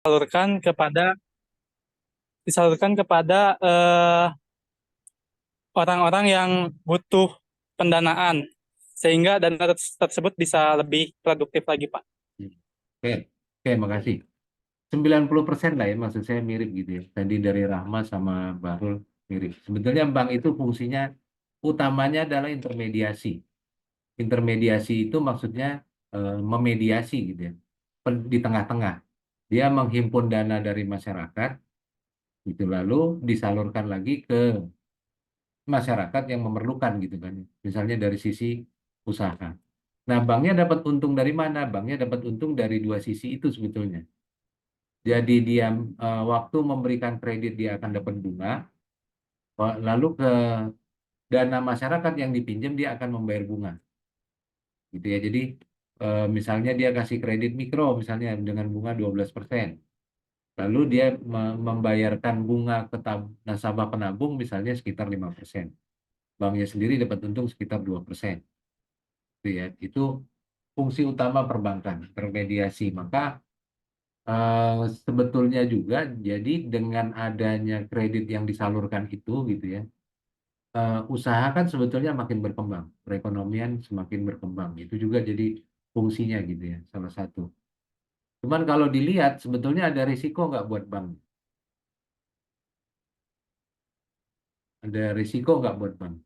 disalurkan kepada orang-orang yang butuh pendanaan sehingga dana tersebut bisa lebih produktif lagi, Pak. Oke, oke, makasih. 90% lah ya, maksud saya mirip gitu ya. Tadi dari Rahma sama Bahrul mirip. Sebetulnya bank itu fungsinya utamanya adalah intermediasi. Intermediasi itu maksudnya memediasi gitu ya, di tengah-tengah. Dia menghimpun dana dari masyarakat, itu lalu disalurkan lagi ke masyarakat yang memerlukan gitu kan. Misalnya dari sisi usaha. Nah, banknya dapat untung dari mana? Banknya dapat untung dari dua sisi itu sebetulnya. Jadi dia waktu memberikan kredit dia akan dapat bunga, lalu ke dana masyarakat yang dipinjam dia akan membayar bunga, gitu ya. Jadi misalnya dia kasih kredit mikro misalnya dengan bunga 12%. Lalu dia membayarkan bunga ke nasabah penabung misalnya sekitar 5%. Banknya sendiri dapat untung sekitar 2%. Gitu ya. Itu fungsi utama perbankan, intermediasi. Maka sebetulnya juga jadi dengan adanya kredit yang disalurkan itu gitu ya, usaha kan sebetulnya makin berkembang, perekonomian semakin berkembang. Itu juga jadi fungsinya gitu ya, salah satu. Cuman kalau dilihat sebetulnya ada risiko nggak buat bank? Ada risiko nggak buat bank?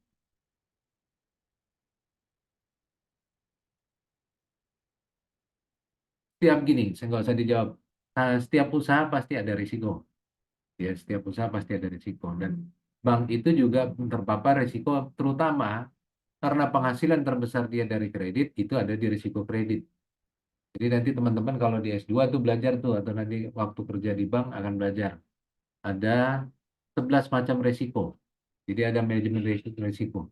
Setiap gini, saya nggak usah dijawab. Setiap usaha pasti ada risiko. Ya, setiap usaha pasti ada risiko. Dan bank itu juga terpapar risiko terutama karena penghasilan terbesar dia dari kredit, itu ada di risiko kredit. Jadi nanti teman-teman kalau di S2 tuh belajar tuh, atau nanti waktu kerja di bank akan belajar. Ada 11 macam risiko. Jadi ada manajemen risiko.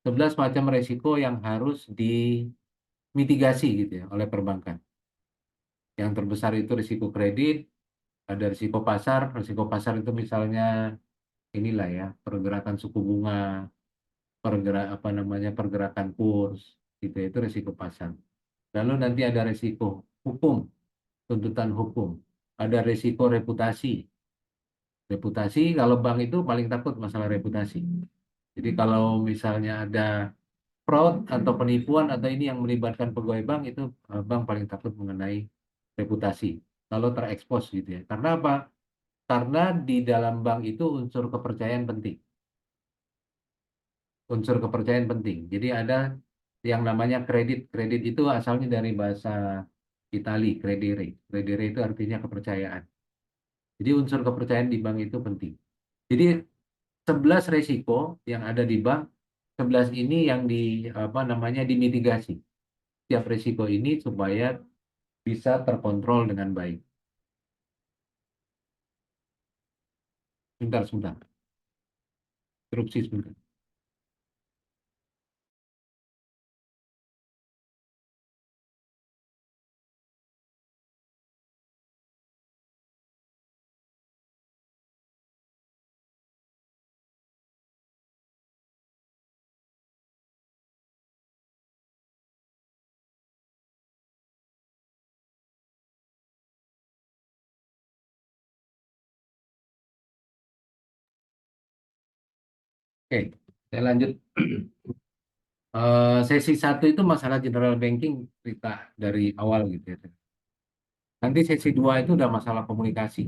11 macam risiko yang harus dimitigasi gitu ya oleh perbankan. Yang terbesar itu risiko kredit, ada risiko pasar. Risiko pasar itu misalnya inilah ya, pergerakan suku bunga, apa namanya, pergerakan kurs, gitu ya, itu risiko pasar. Lalu nanti ada risiko hukum, tuntutan hukum. Ada risiko reputasi. Reputasi, kalau bank itu paling takut masalah reputasi. Jadi kalau misalnya ada fraud atau penipuan atau ini yang melibatkan pegawai bank, itu bank paling takut mengenai reputasi. Kalau terekspos gitu ya. Karena apa? Karena di dalam bank itu unsur kepercayaan penting. Unsur kepercayaan penting. Jadi ada yang namanya kredit. Kredit itu asalnya dari bahasa Itali, credere. Credere itu artinya kepercayaan. Jadi unsur kepercayaan di bank itu penting. Jadi 11 resiko yang ada di bank, 11 ini yang apa namanya dimitigasi. Tiap resiko ini supaya bisa terkontrol dengan baik. Sebentar, sebentar. Interupsi sebentar. Oke, saya lanjut. Sesi satu itu masalah general banking, cerita dari awal gitu ya. Nanti sesi dua itu udah masalah komunikasi.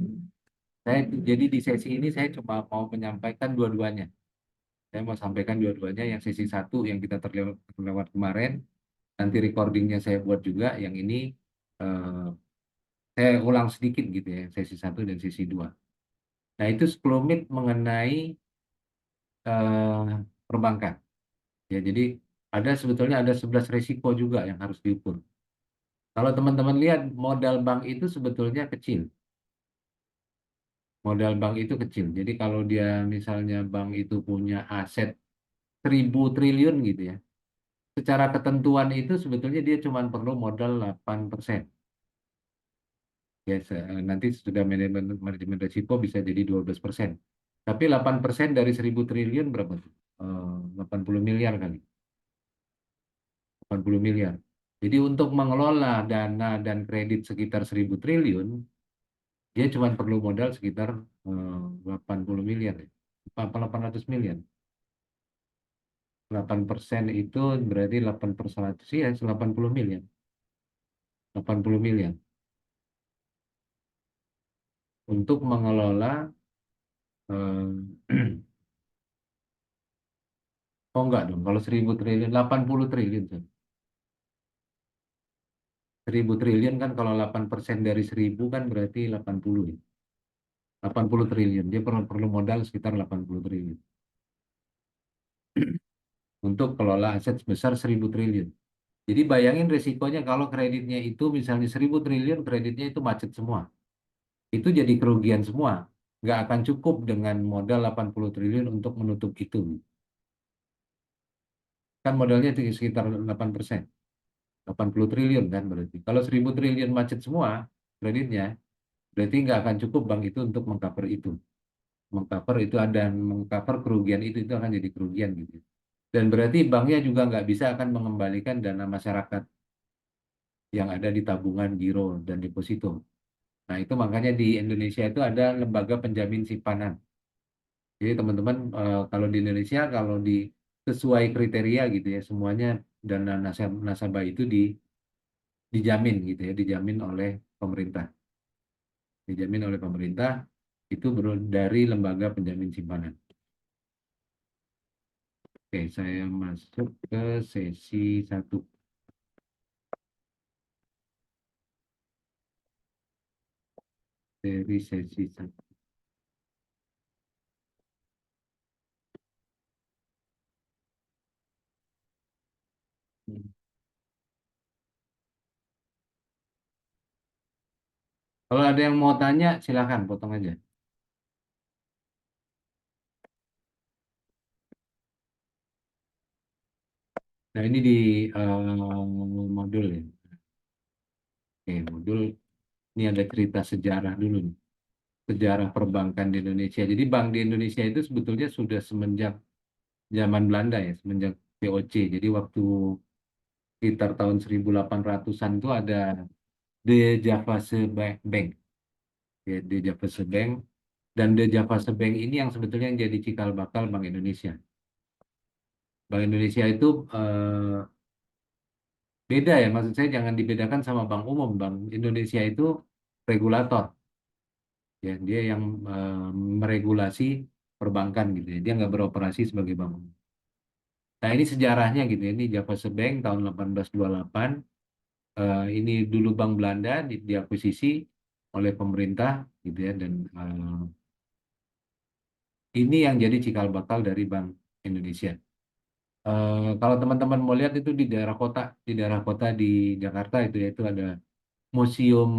Jadi di sesi ini saya coba mau menyampaikan dua-duanya. Saya mau sampaikan dua-duanya, yang sesi satu yang kita terlewat kemarin, nanti recordingnya saya buat juga, yang ini eh, saya ulang sedikit gitu ya, sesi satu dan sesi dua. Nah itu sekelumit mengenai perbankan. Ya, jadi sebetulnya ada 11 risiko juga yang harus diukur. Kalau teman-teman lihat modal bank itu sebetulnya kecil. Modal bank itu kecil. Jadi kalau dia misalnya bank itu punya aset 1.000 triliun gitu ya. Secara ketentuan itu sebetulnya dia cuma perlu modal 8%. Ya, nanti sudah manajemen risiko bisa jadi 12%. Tapi 8% dari 1.000 triliun berapa tuh? 80 miliar kali. 80 miliar. Jadi untuk mengelola dana dan kredit sekitar 1.000 triliun, Dia cuma perlu modal sekitar 80 miliar ya. Apa 800 miliar. 8% itu berarti 8 per 100 ya 80 miliar. 80 miliar untuk mengelola eh, oh enggak dong, kalau 1.000 triliun, 80 triliun. Son. 1.000 triliun kan kalau 8% dari 1.000 kan berarti 80 ya. 80 triliun. Dia perlu modal sekitar 80 triliun untuk kelola aset sebesar 1.000 triliun. Jadi bayangin resikonya kalau kreditnya itu misalnya 1.000 triliun, kreditnya itu macet semua. Itu jadi kerugian semua. Nggak akan cukup dengan modal 80 triliun untuk menutup itu. Kan modalnya itu sekitar 8%. 80 triliun kan berarti. Kalau 1.000 triliun macet semua kreditnya, berarti nggak akan cukup bank itu untuk mengcover itu. Mengcover itu ada, mengcover kerugian itu akan jadi kerugian gitu. Dan berarti banknya juga nggak bisa akan mengembalikan dana masyarakat yang ada di tabungan, giro, dan deposito. Nah, itu makanya di Indonesia itu ada lembaga penjamin simpanan. Jadi teman-teman kalau di Indonesia kalau di sesuai kriteria gitu ya semuanya dana nasabah itu dijamin gitu ya dijamin oleh pemerintah. Dijamin oleh pemerintah itu dari lembaga penjamin simpanan. Oke, saya masuk ke sesi satu. Dari sesi satu. Kalau ada yang mau tanya, silakan potong aja. Nah, ini di modul ya. Oke, modul ini ada cerita sejarah dulu nih. Sejarah perbankan di Indonesia. Jadi bank di Indonesia itu sebetulnya sudah semenjak zaman Belanda ya, semenjak VOC. Jadi waktu sekitar tahun 1800-an itu ada De Javase Bank. Ya, De Javase Bank. Dan De Javase Bank ini yang sebetulnya yang jadi cikal bakal Bank Indonesia. Bank Indonesia itu beda ya, maksud saya jangan dibedakan sama bank umum. Bank Indonesia itu regulator. Ya, dia yang meregulasi perbankan gitu ya. Dia nggak beroperasi sebagai bank umum. Nah, ini sejarahnya gitu ya. Ini Javase Bank tahun 1828. Ini dulu Bank Belanda diakuisisi oleh pemerintah gitu ya. Dan ini yang jadi cikal bakal dari Bank Indonesia. Kalau teman-teman mau lihat itu di daerah kota di Jakarta itu ya, itu ada Museum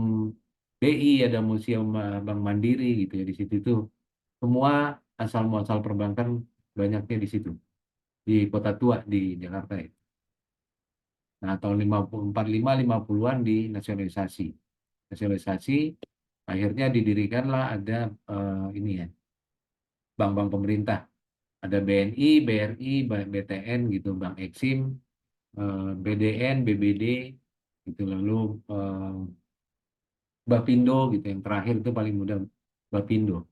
BI, ada Museum Bank Mandiri gitu ya. Di situ tuh semua asal muasal perbankan banyaknya di situ. Di Kota Tua di Jakarta ya. Nah, tahun 54, 50-an dinasionalisasi. Nasionalisasi, akhirnya didirikanlah ada ini ya, bank-bank pemerintah. Ada BNI, BRI, BTN gitu, Bank Eksim, BDN, BBD, gitu lalu Bapindo gitu. Yang terakhir itu paling mudah Bapindo.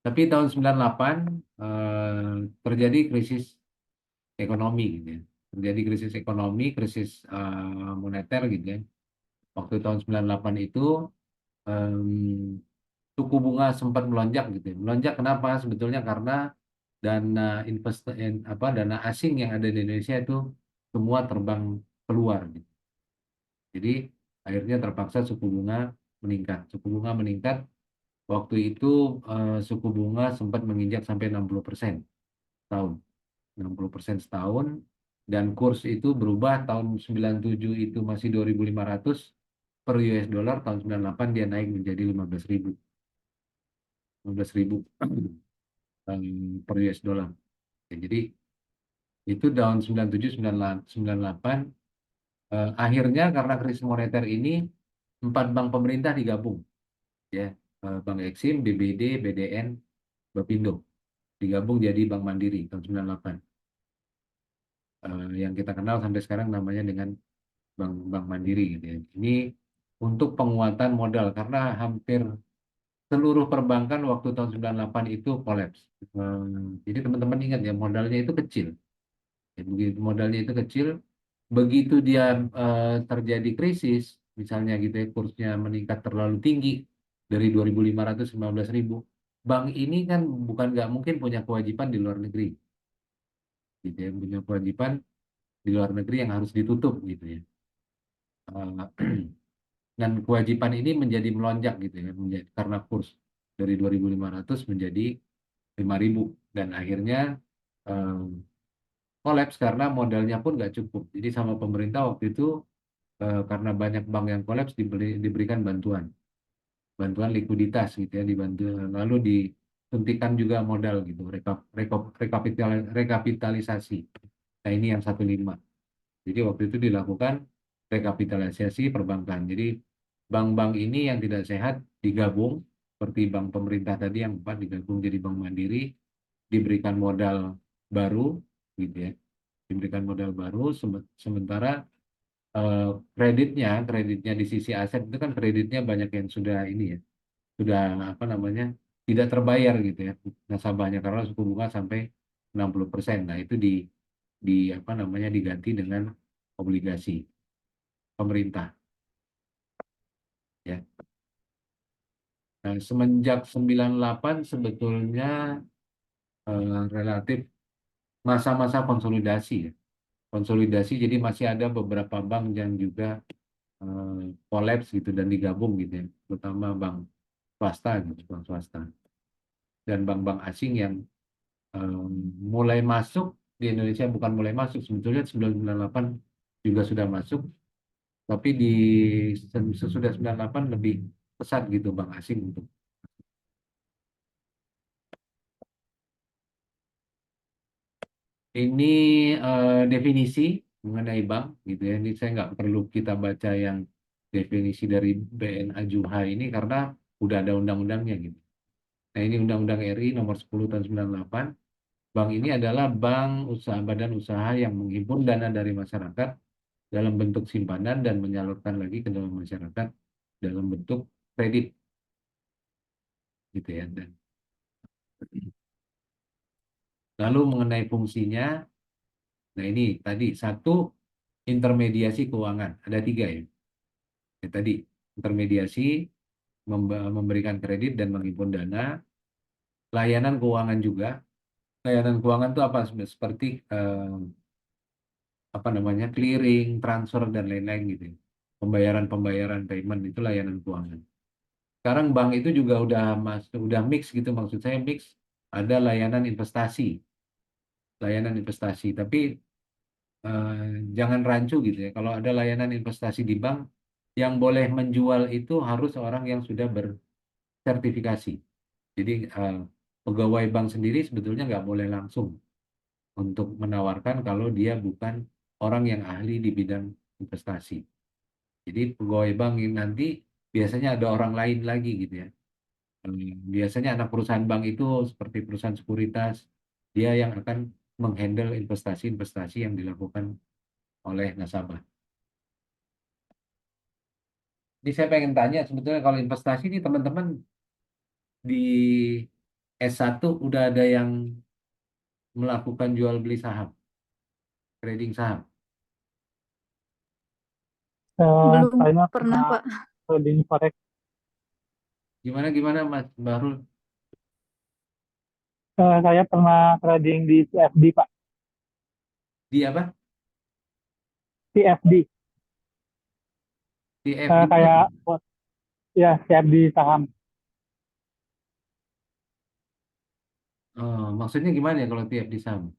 Tapi tahun 98 terjadi krisis ekonomi gitu ya. Terjadi krisis ekonomi, krisis moneter gitu ya. Waktu tahun 98 itu em, suku bunga sempat melonjak gitu ya. Melonjak kenapa? Sebetulnya karena dana dana asing yang ada di Indonesia itu semua terbang keluar gitu. Jadi akhirnya terpaksa suku bunga meningkat. Suku bunga meningkat waktu itu suku bunga sempat menginjak sampai 60% tahun. 60% setahun dan kurs itu berubah tahun 97 itu masih 2.500 per US dollar, tahun 98 dia naik menjadi 15.000. 15.000 per US dollar. Ya, jadi itu tahun 97 98 akhirnya karena krisis moneter ini empat bank pemerintah digabung ya. Bank Eksim, BBD, BDN, Bapindo digabung jadi Bank Mandiri tahun 98. Yang kita kenal sampai sekarang namanya dengan Bank Mandiri gitu ya. Ini untuk penguatan modal karena hampir seluruh perbankan waktu tahun 98 itu kolaps. Jadi teman-teman ingat ya, modalnya itu kecil. Ya, begitu modalnya itu kecil, begitu dia terjadi krisis, misalnya gitu ya, kursnya meningkat terlalu tinggi dari 2.500 ke 15.000, bank ini kan bukan nggak mungkin punya kewajiban di luar negeri, gitu ya, punya kewajiban di luar negeri yang harus ditutup gitu ya. Eh, dan kewajiban ini menjadi melonjak gitu ya, karena kurs dari 2.500 menjadi 5.000 dan akhirnya eh, kolaps karena modalnya pun nggak cukup. Jadi sama pemerintah waktu itu karena banyak bank yang kolaps diberikan bantuan likuiditas gitu ya, dibantu lalu disuntikan juga modal gitu, rekapitalisasi. Nah ini yang 15. Jadi waktu itu dilakukan rekapitalisasi perbankan. Jadi bank-bank ini yang tidak sehat digabung seperti bank pemerintah tadi yang 4 digabung jadi bank mandiri, diberikan modal baru gitu ya, diberikan modal baru sementara eh, kreditnya di sisi aset itu kan kreditnya banyak yang sudah ini ya, sudah apa namanya, tidak terbayar gitu ya nasabahnya karena suku bunga sampai 60%. Nah, itu di apa namanya, diganti dengan obligasi pemerintah ya. Nah, semenjak 98 sebetulnya relatif masa-masa konsolidasi ya. Konsolidasi jadi masih ada beberapa bank yang juga kolaps gitu dan digabung gitu ya, terutama bank swasta gitu, bank swasta dan bank-bank asing yang em, mulai masuk di Indonesia, bukan mulai masuk sebetulnya 98 juga sudah masuk, tapi sesudah 98 lebih pesat gitu bank asing untuk ini definisi mengenai bank gitu ya. Ini saya nggak perlu kita baca yang definisi dari BNA Juha ini karena udah ada undang-undangnya gitu. Nah, ini Undang-Undang RI nomor 10 tahun 98. Bank ini adalah bank usaha, badan usaha yang menghimpun dana dari masyarakat dalam bentuk simpanan dan menyalurkan lagi ke dalam masyarakat dalam bentuk kredit gitu ya. Dan lalu mengenai fungsinya, nah ini tadi satu, intermediasi keuangan ada tiga ya. Ya, tadi intermediasi, memberikan kredit dan menghimpun dana, layanan keuangan juga. Layanan keuangan itu apa? Seperti apa namanya, clearing, transfer dan lain-lain gitu ya. Pembayaran payment itu layanan keuangan. Sekarang bank itu juga udah mix gitu, maksud saya mix, ada layanan investasi. Tapi eh, jangan rancu gitu ya. Kalau ada layanan investasi di bank, yang boleh menjual itu harus orang yang sudah bersertifikasi. Jadi pegawai bank sendiri sebetulnya nggak boleh langsung untuk menawarkan kalau dia bukan orang yang ahli di bidang investasi. Jadi pegawai bank ini nanti biasanya ada orang lain lagi gitu ya. Biasanya anak perusahaan bank itu seperti perusahaan sekuritas, dia yang akan menghandle investasi-investasi yang dilakukan oleh nasabah. Jadi saya pengen tanya, sebetulnya kalau investasi ini teman-teman di S1 udah ada yang melakukan jual beli saham, trading saham. Belum Saya pernah, pernah Pak. trading forex. Gimana gimana Mas Bahrul? Saya pernah trading di CFD, Pak. Di apa? CFD. Di FD itu apa? Kayak ya CFD saham. Oh, maksudnya gimana ya kalau TFD saham?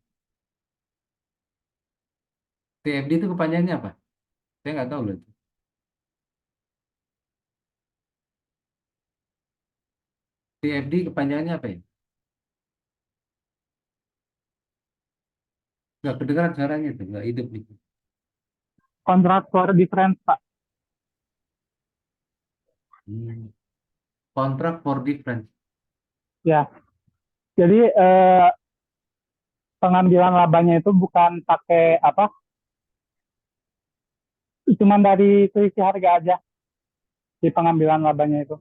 TFD itu kepanjangannya apa? Saya nggak tahu loh itu. TFD kepanjangannya apa ya? Nggak kedengaran suaranya itu, nggak hidup nih. Kontrak for difference, Pak. Hmm. Kontrak for difference. Ya, jadi pengambilan labanya itu bukan pakai apa, cuman dari selisih harga aja di pengambilan labanya itu.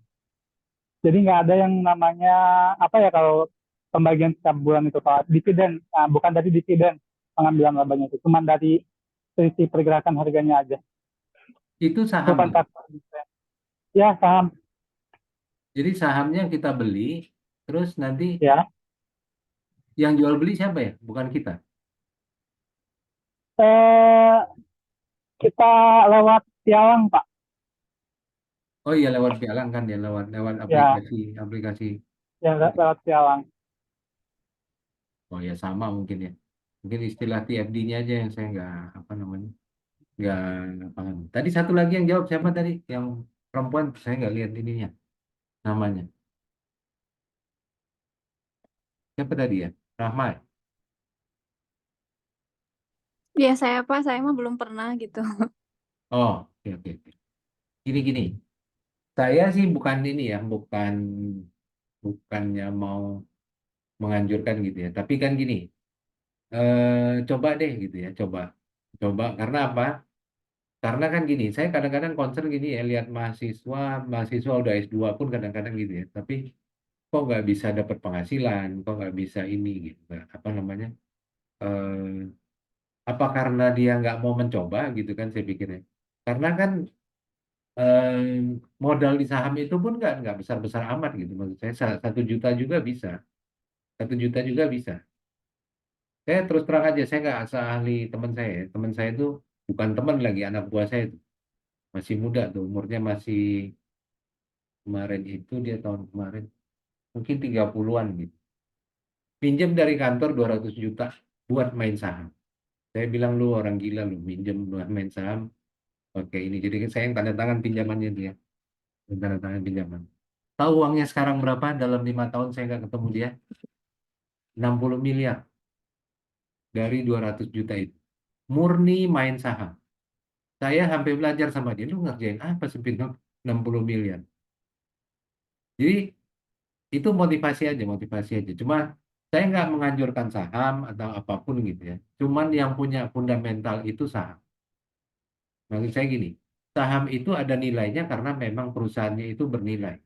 Jadi nggak ada yang namanya apa ya kalau pembagian setiap bulan itu kalau dividen, nah, bukan dari dividen pengambilan labanya itu, cuma dari selisih pergerakan harganya aja, Itu saham bukan tuh. faktor dividen. Ya saham, Jadi sahamnya kita beli, terus nanti ya. yang jual beli siapa ya? Bukan kita. Eh, kita lewat pialang Pak, Oh iya lewat pialang kan ya, lewat lewat ya, aplikasi aplikasi. ya lewat pialang. Oh ya sama mungkin ya. Mungkin istilah TFD-nya aja yang saya nggak apa namanya nggak paham. Tadi satu lagi yang jawab siapa tadi? Yang perempuan saya nggak lihat ininya namanya. Siapa tadi ya? Rahma, ya? Ya saya mah belum pernah gitu. Oh, oke oke oke. Gini gini. Saya sih bukan ini ya, bukannya mau menganjurkan gitu ya. Tapi kan gini, coba deh gitu ya, coba. Coba karena apa? Karena kan gini, saya kadang-kadang concern gini ya, lihat mahasiswa, mahasiswa udah S2 pun kadang-kadang gitu ya. Tapi kok nggak bisa dapat penghasilan, kok nggak bisa ini gitu. Nah, apa namanya? Eh, apa karena dia nggak mau mencoba gitu kan saya pikirnya. Karena kan modal di saham itu pun nggak besar-besar amat gitu. Maksud saya 1 juta juga bisa. 1 juta juga bisa. Saya terus terang aja, saya nggak seahli teman saya. Teman saya itu bukan teman lagi, anak buah saya itu. Masih muda tuh, umurnya masih kemarin itu dia tahun kemarin. Mungkin 30-an gitu. Pinjam dari kantor 200 juta buat main saham. Saya bilang lu orang gila lu, pinjam buat main saham. Oke ini, jadi saya yang tanda tangan pinjamannya dia. Yang tanda tangan pinjaman. Tahu uangnya sekarang berapa? Dalam 5 tahun saya nggak ketemu dia. 60 miliar dari 200 juta itu. Murni main saham. Saya sampai belajar sama dia, lu ngerjain apa sampai 60 miliar. Jadi itu motivasi aja, motivasi aja. Cuma saya nggak menganjurkan saham atau apapun gitu ya. Cuman yang punya fundamental itu saham. Maksud saya gini, saham itu ada nilainya karena memang perusahaannya itu bernilai.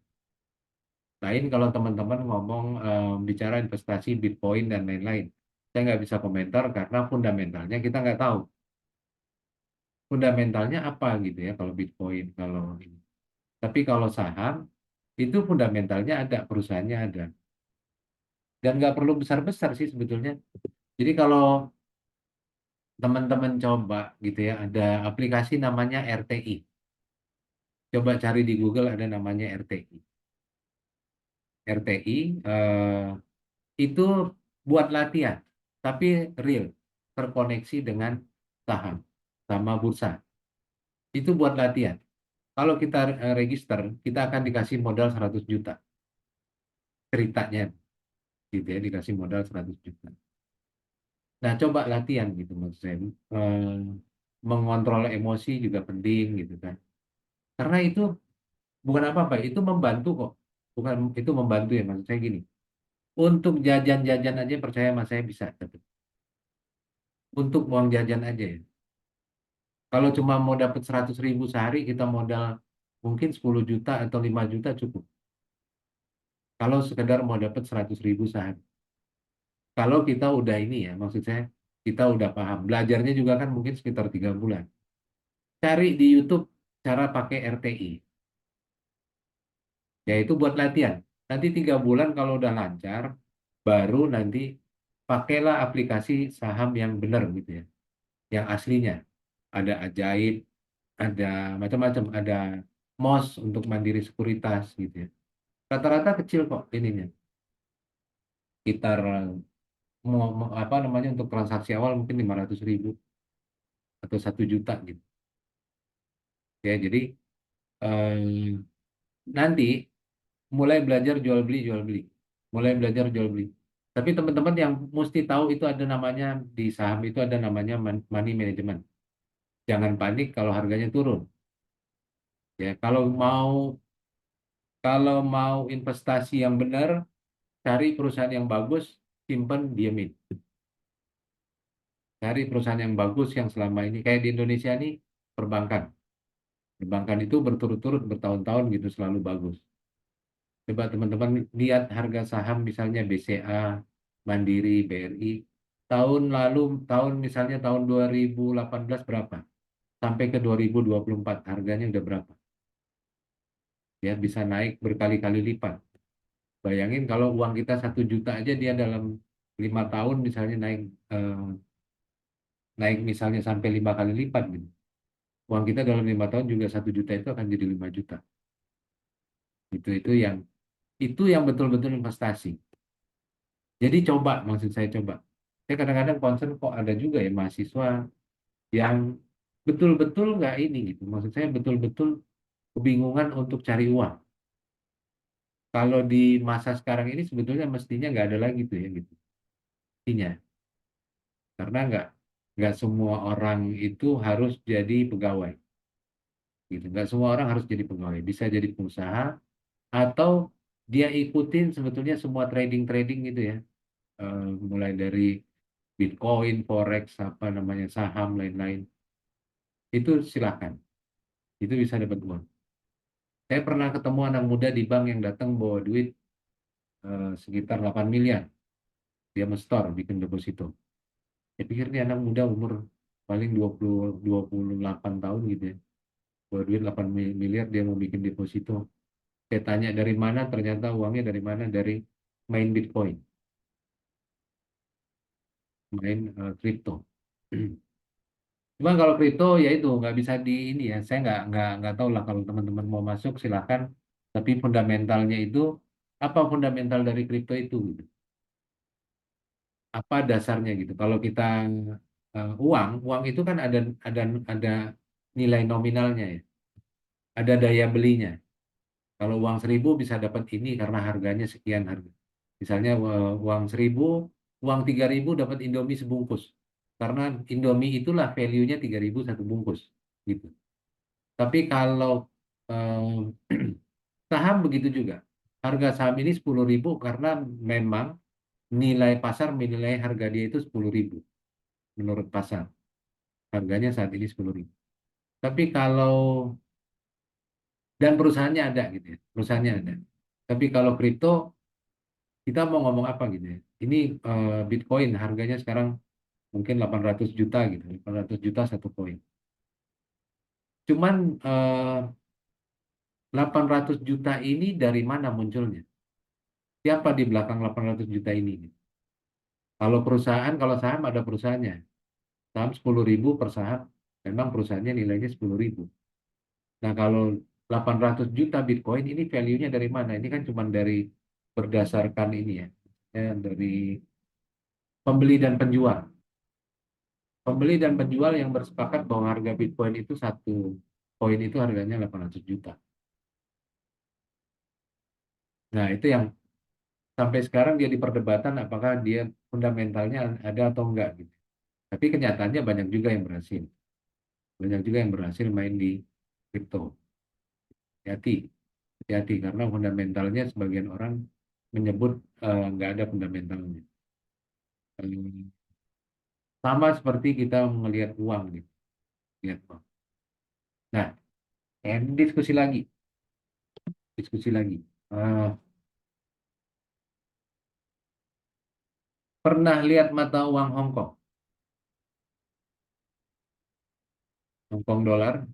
Lain kalau teman-teman ngomong bicara investasi Bitcoin dan lain-lain. Saya nggak bisa komentar karena fundamentalnya kita nggak tahu. Fundamentalnya apa gitu ya kalau Bitcoin, kalau ini. Tapi kalau saham, itu fundamentalnya ada, perusahaannya ada. Dan nggak perlu besar-besar sih sebetulnya. Jadi kalau teman-teman coba gitu ya, ada aplikasi namanya RTI. Coba cari di Google ada namanya RTI. RTI itu buat latihan, tapi real, terkoneksi dengan saham, sama bursa. Itu buat latihan. Kalau kita register, kita akan dikasih modal 100 juta. Ceritanya gitu ya, dikasih modal 100 juta. Nah, coba latihan gitu maksud saya. Mengontrol emosi juga penting gitu kan. Karena itu bukan apa-apa, itu membantu kok. Bukan itu membantu ya maksud saya gini. Untuk jajan-jajan aja percaya sama saya bisa dapat. Untuk uang jajan aja ya. Kalau cuma mau dapat 100 ribu sehari, kita modal mungkin 10 juta atau 5 juta cukup. Kalau sekedar mau dapat 100 ribu sehari. Kalau kita udah ini ya, maksud saya kita udah paham. Belajarnya juga kan mungkin sekitar 3 bulan. Cari di YouTube cara pakai RTI. Yaitu buat latihan. Nanti 3 bulan kalau udah lancar, baru nanti pakailah aplikasi saham yang benar gitu ya. Yang aslinya. Ada Ajaib, ada macam-macam, ada MOS untuk Mandiri Sekuritas gitu ya. Rata-rata kecil kok ininya. Sekitar apa namanya untuk transaksi awal mungkin 500 ribu atau 1 juta gitu. Ya, jadi eh, nanti mulai belajar jual beli, mulai belajar jual beli. Tapi teman-teman yang mesti tahu itu ada namanya di saham itu ada namanya money management. Jangan panik kalau harganya turun. Ya, kalau mau investasi yang benar, cari perusahaan yang bagus, simpan, diamin. Cari perusahaan yang bagus yang selama ini kayak di Indonesia ini perbankan. Perbankan itu berturut-turut bertahun-tahun gitu selalu bagus. Coba teman-teman lihat harga saham misalnya BCA, Mandiri, BRI. Tahun lalu, misalnya tahun 2018 berapa? Sampai ke 2024 harganya udah berapa? Ya bisa naik berkali-kali lipat. Bayangin kalau uang kita 1 juta aja dia dalam 5 tahun misalnya naik misalnya sampai 5 kali lipat gitu. Uang kita dalam 5 tahun juga 1 juta itu akan jadi 5 juta. Itu yang betul-betul investasi. Jadi coba, maksud saya coba. Saya kadang-kadang concern kok ada juga ya mahasiswa yang betul-betul nggak ini gitu. Maksud saya betul-betul kebingungan untuk cari uang. Kalau di masa sekarang ini sebetulnya mestinya nggak ada lagi tuh ya gitu. Mestinya. Karena nggak semua orang itu harus jadi pegawai. Gitu. Nggak semua orang harus jadi pegawai. Bisa jadi pengusaha atau dia ikutin sebetulnya semua trading-trading gitu ya. Mulai dari Bitcoin, Forex, apa namanya, saham, lain-lain. Itu silakan. Itu bisa dapat uang. Saya pernah ketemu anak muda di bank yang datang bawa duit sekitar 8 miliar. Dia mestor, bikin deposito. Saya pikir ini anak muda umur paling 28 tahun gitu ya. Bawa duit 8 miliar dia mau bikin deposito. Saya tanya dari mana, ternyata uangnya dari mana? Dari main Bitcoin, main kripto. Cuma kalau kripto ya itu nggak bisa di ini ya. Saya nggak tahu lah kalau teman-teman mau masuk silahkan. Tapi fundamentalnya itu apa fundamental dari kripto itu gitu. Apa dasarnya gitu. Kalau kita uang itu kan ada nilai nominalnya ya. Ada daya belinya. Kalau uang 1.000 bisa dapat ini karena harganya sekian harga. Misalnya uang 1.000, uang 3.000 dapat Indomie sebungkus. Karena Indomie itulah value-nya 3.000 satu bungkus gitu. Tapi kalau eh, saham begitu juga. Harga saham ini 10.000 karena memang nilai pasar menilai harga dia itu 10.000 menurut pasar. Harganya saat ini 10.000. Tapi kalau dan perusahaannya ada gitu ya. Perusahaannya ada. Tapi kalau kripto kita mau ngomong apa gitu ya. Ini Bitcoin harganya sekarang mungkin 800 juta gitu. 800 juta satu koin. Cuman 800 juta ini dari mana munculnya? Siapa di belakang 800 juta ini? Kalau perusahaan, kalau saham ada perusahaannya. Saham 10.000 per saham, memang perusahaannya nilainya 10.000. Nah kalau 800 juta Bitcoin ini value-nya dari mana? Ini kan cuma dari berdasarkan ini ya dari pembeli dan penjual. Pembeli dan penjual yang bersepakat bahwa harga Bitcoin itu satu koin itu harganya 800 juta. Nah itu yang sampai sekarang dia diperdebatan apakah dia fundamentalnya ada atau enggak gitu. Tapi kenyataannya banyak juga yang berhasil. Banyak juga yang berhasil main di kripto. Hati-hati, hati-hati karena fundamentalnya sebagian orang menyebut nggak ada fundamentalnya. Eh, Sama seperti kita melihat uang gitu, lihat uang. Nah, diskusi lagi, diskusi lagi. Eh, Pernah lihat mata uang Hong Kong, Hong Kong dolar?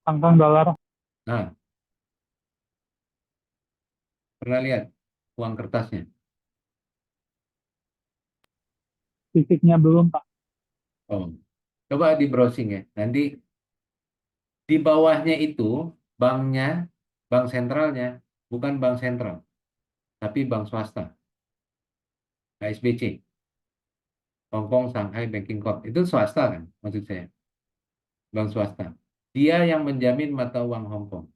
Kantong dolar Nah, pernah lihat uang kertasnya? fisiknya belum, Pak. Oh, coba di browsing ya. Nanti di bawahnya itu banknya, bank sentralnya bukan bank sentral, tapi bank swasta, HSBC, Hong Kong Shanghai Banking Corp. Itu swasta kan, maksud saya, bank swasta. Dia yang menjamin mata uang Hong Kong.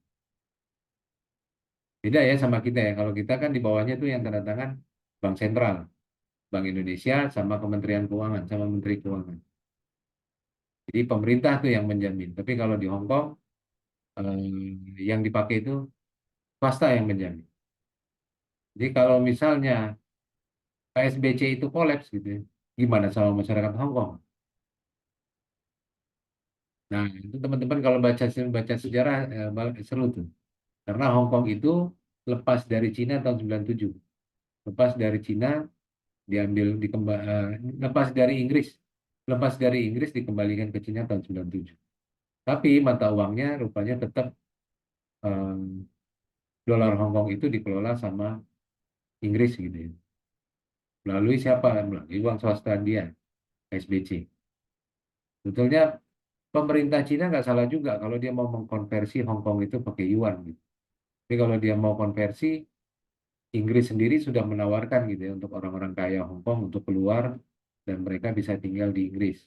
Beda ya sama kita ya. Kalau kita kan di bawahnya tuh yang tanda tangan bank sentral, Bank Indonesia sama Kementerian Keuangan, sama Menteri Keuangan. Jadi pemerintah tuh yang menjamin. Tapi kalau di Hong Kong, yang dipakai itu swasta yang menjamin. Jadi kalau misalnya KSBC itu kolaps gitu ya. Gimana sama masyarakat Hong Kong? Nah, itu teman-teman kalau baca baca sejarah seru tuh. Karena Hong Kong itu lepas dari Cina tahun 97. Lepas dari Cina lepas dari Inggris. Lepas dari Inggris dikembalikan ke Cina tahun 97. Tapi mata uangnya rupanya tetap eh, dolar Hong Kong itu dikelola sama Inggris gitu ya. Melalui siapa? Melalui uang swasta dia, SBC. Sebetulnya pemerintah Cina nggak salah juga kalau dia mau mengkonversi Hong Kong itu pakai yuan gitu. Tapi kalau dia mau konversi, Inggris sendiri sudah menawarkan gitu ya untuk orang-orang kaya Hong Kong untuk keluar dan mereka bisa tinggal di Inggris.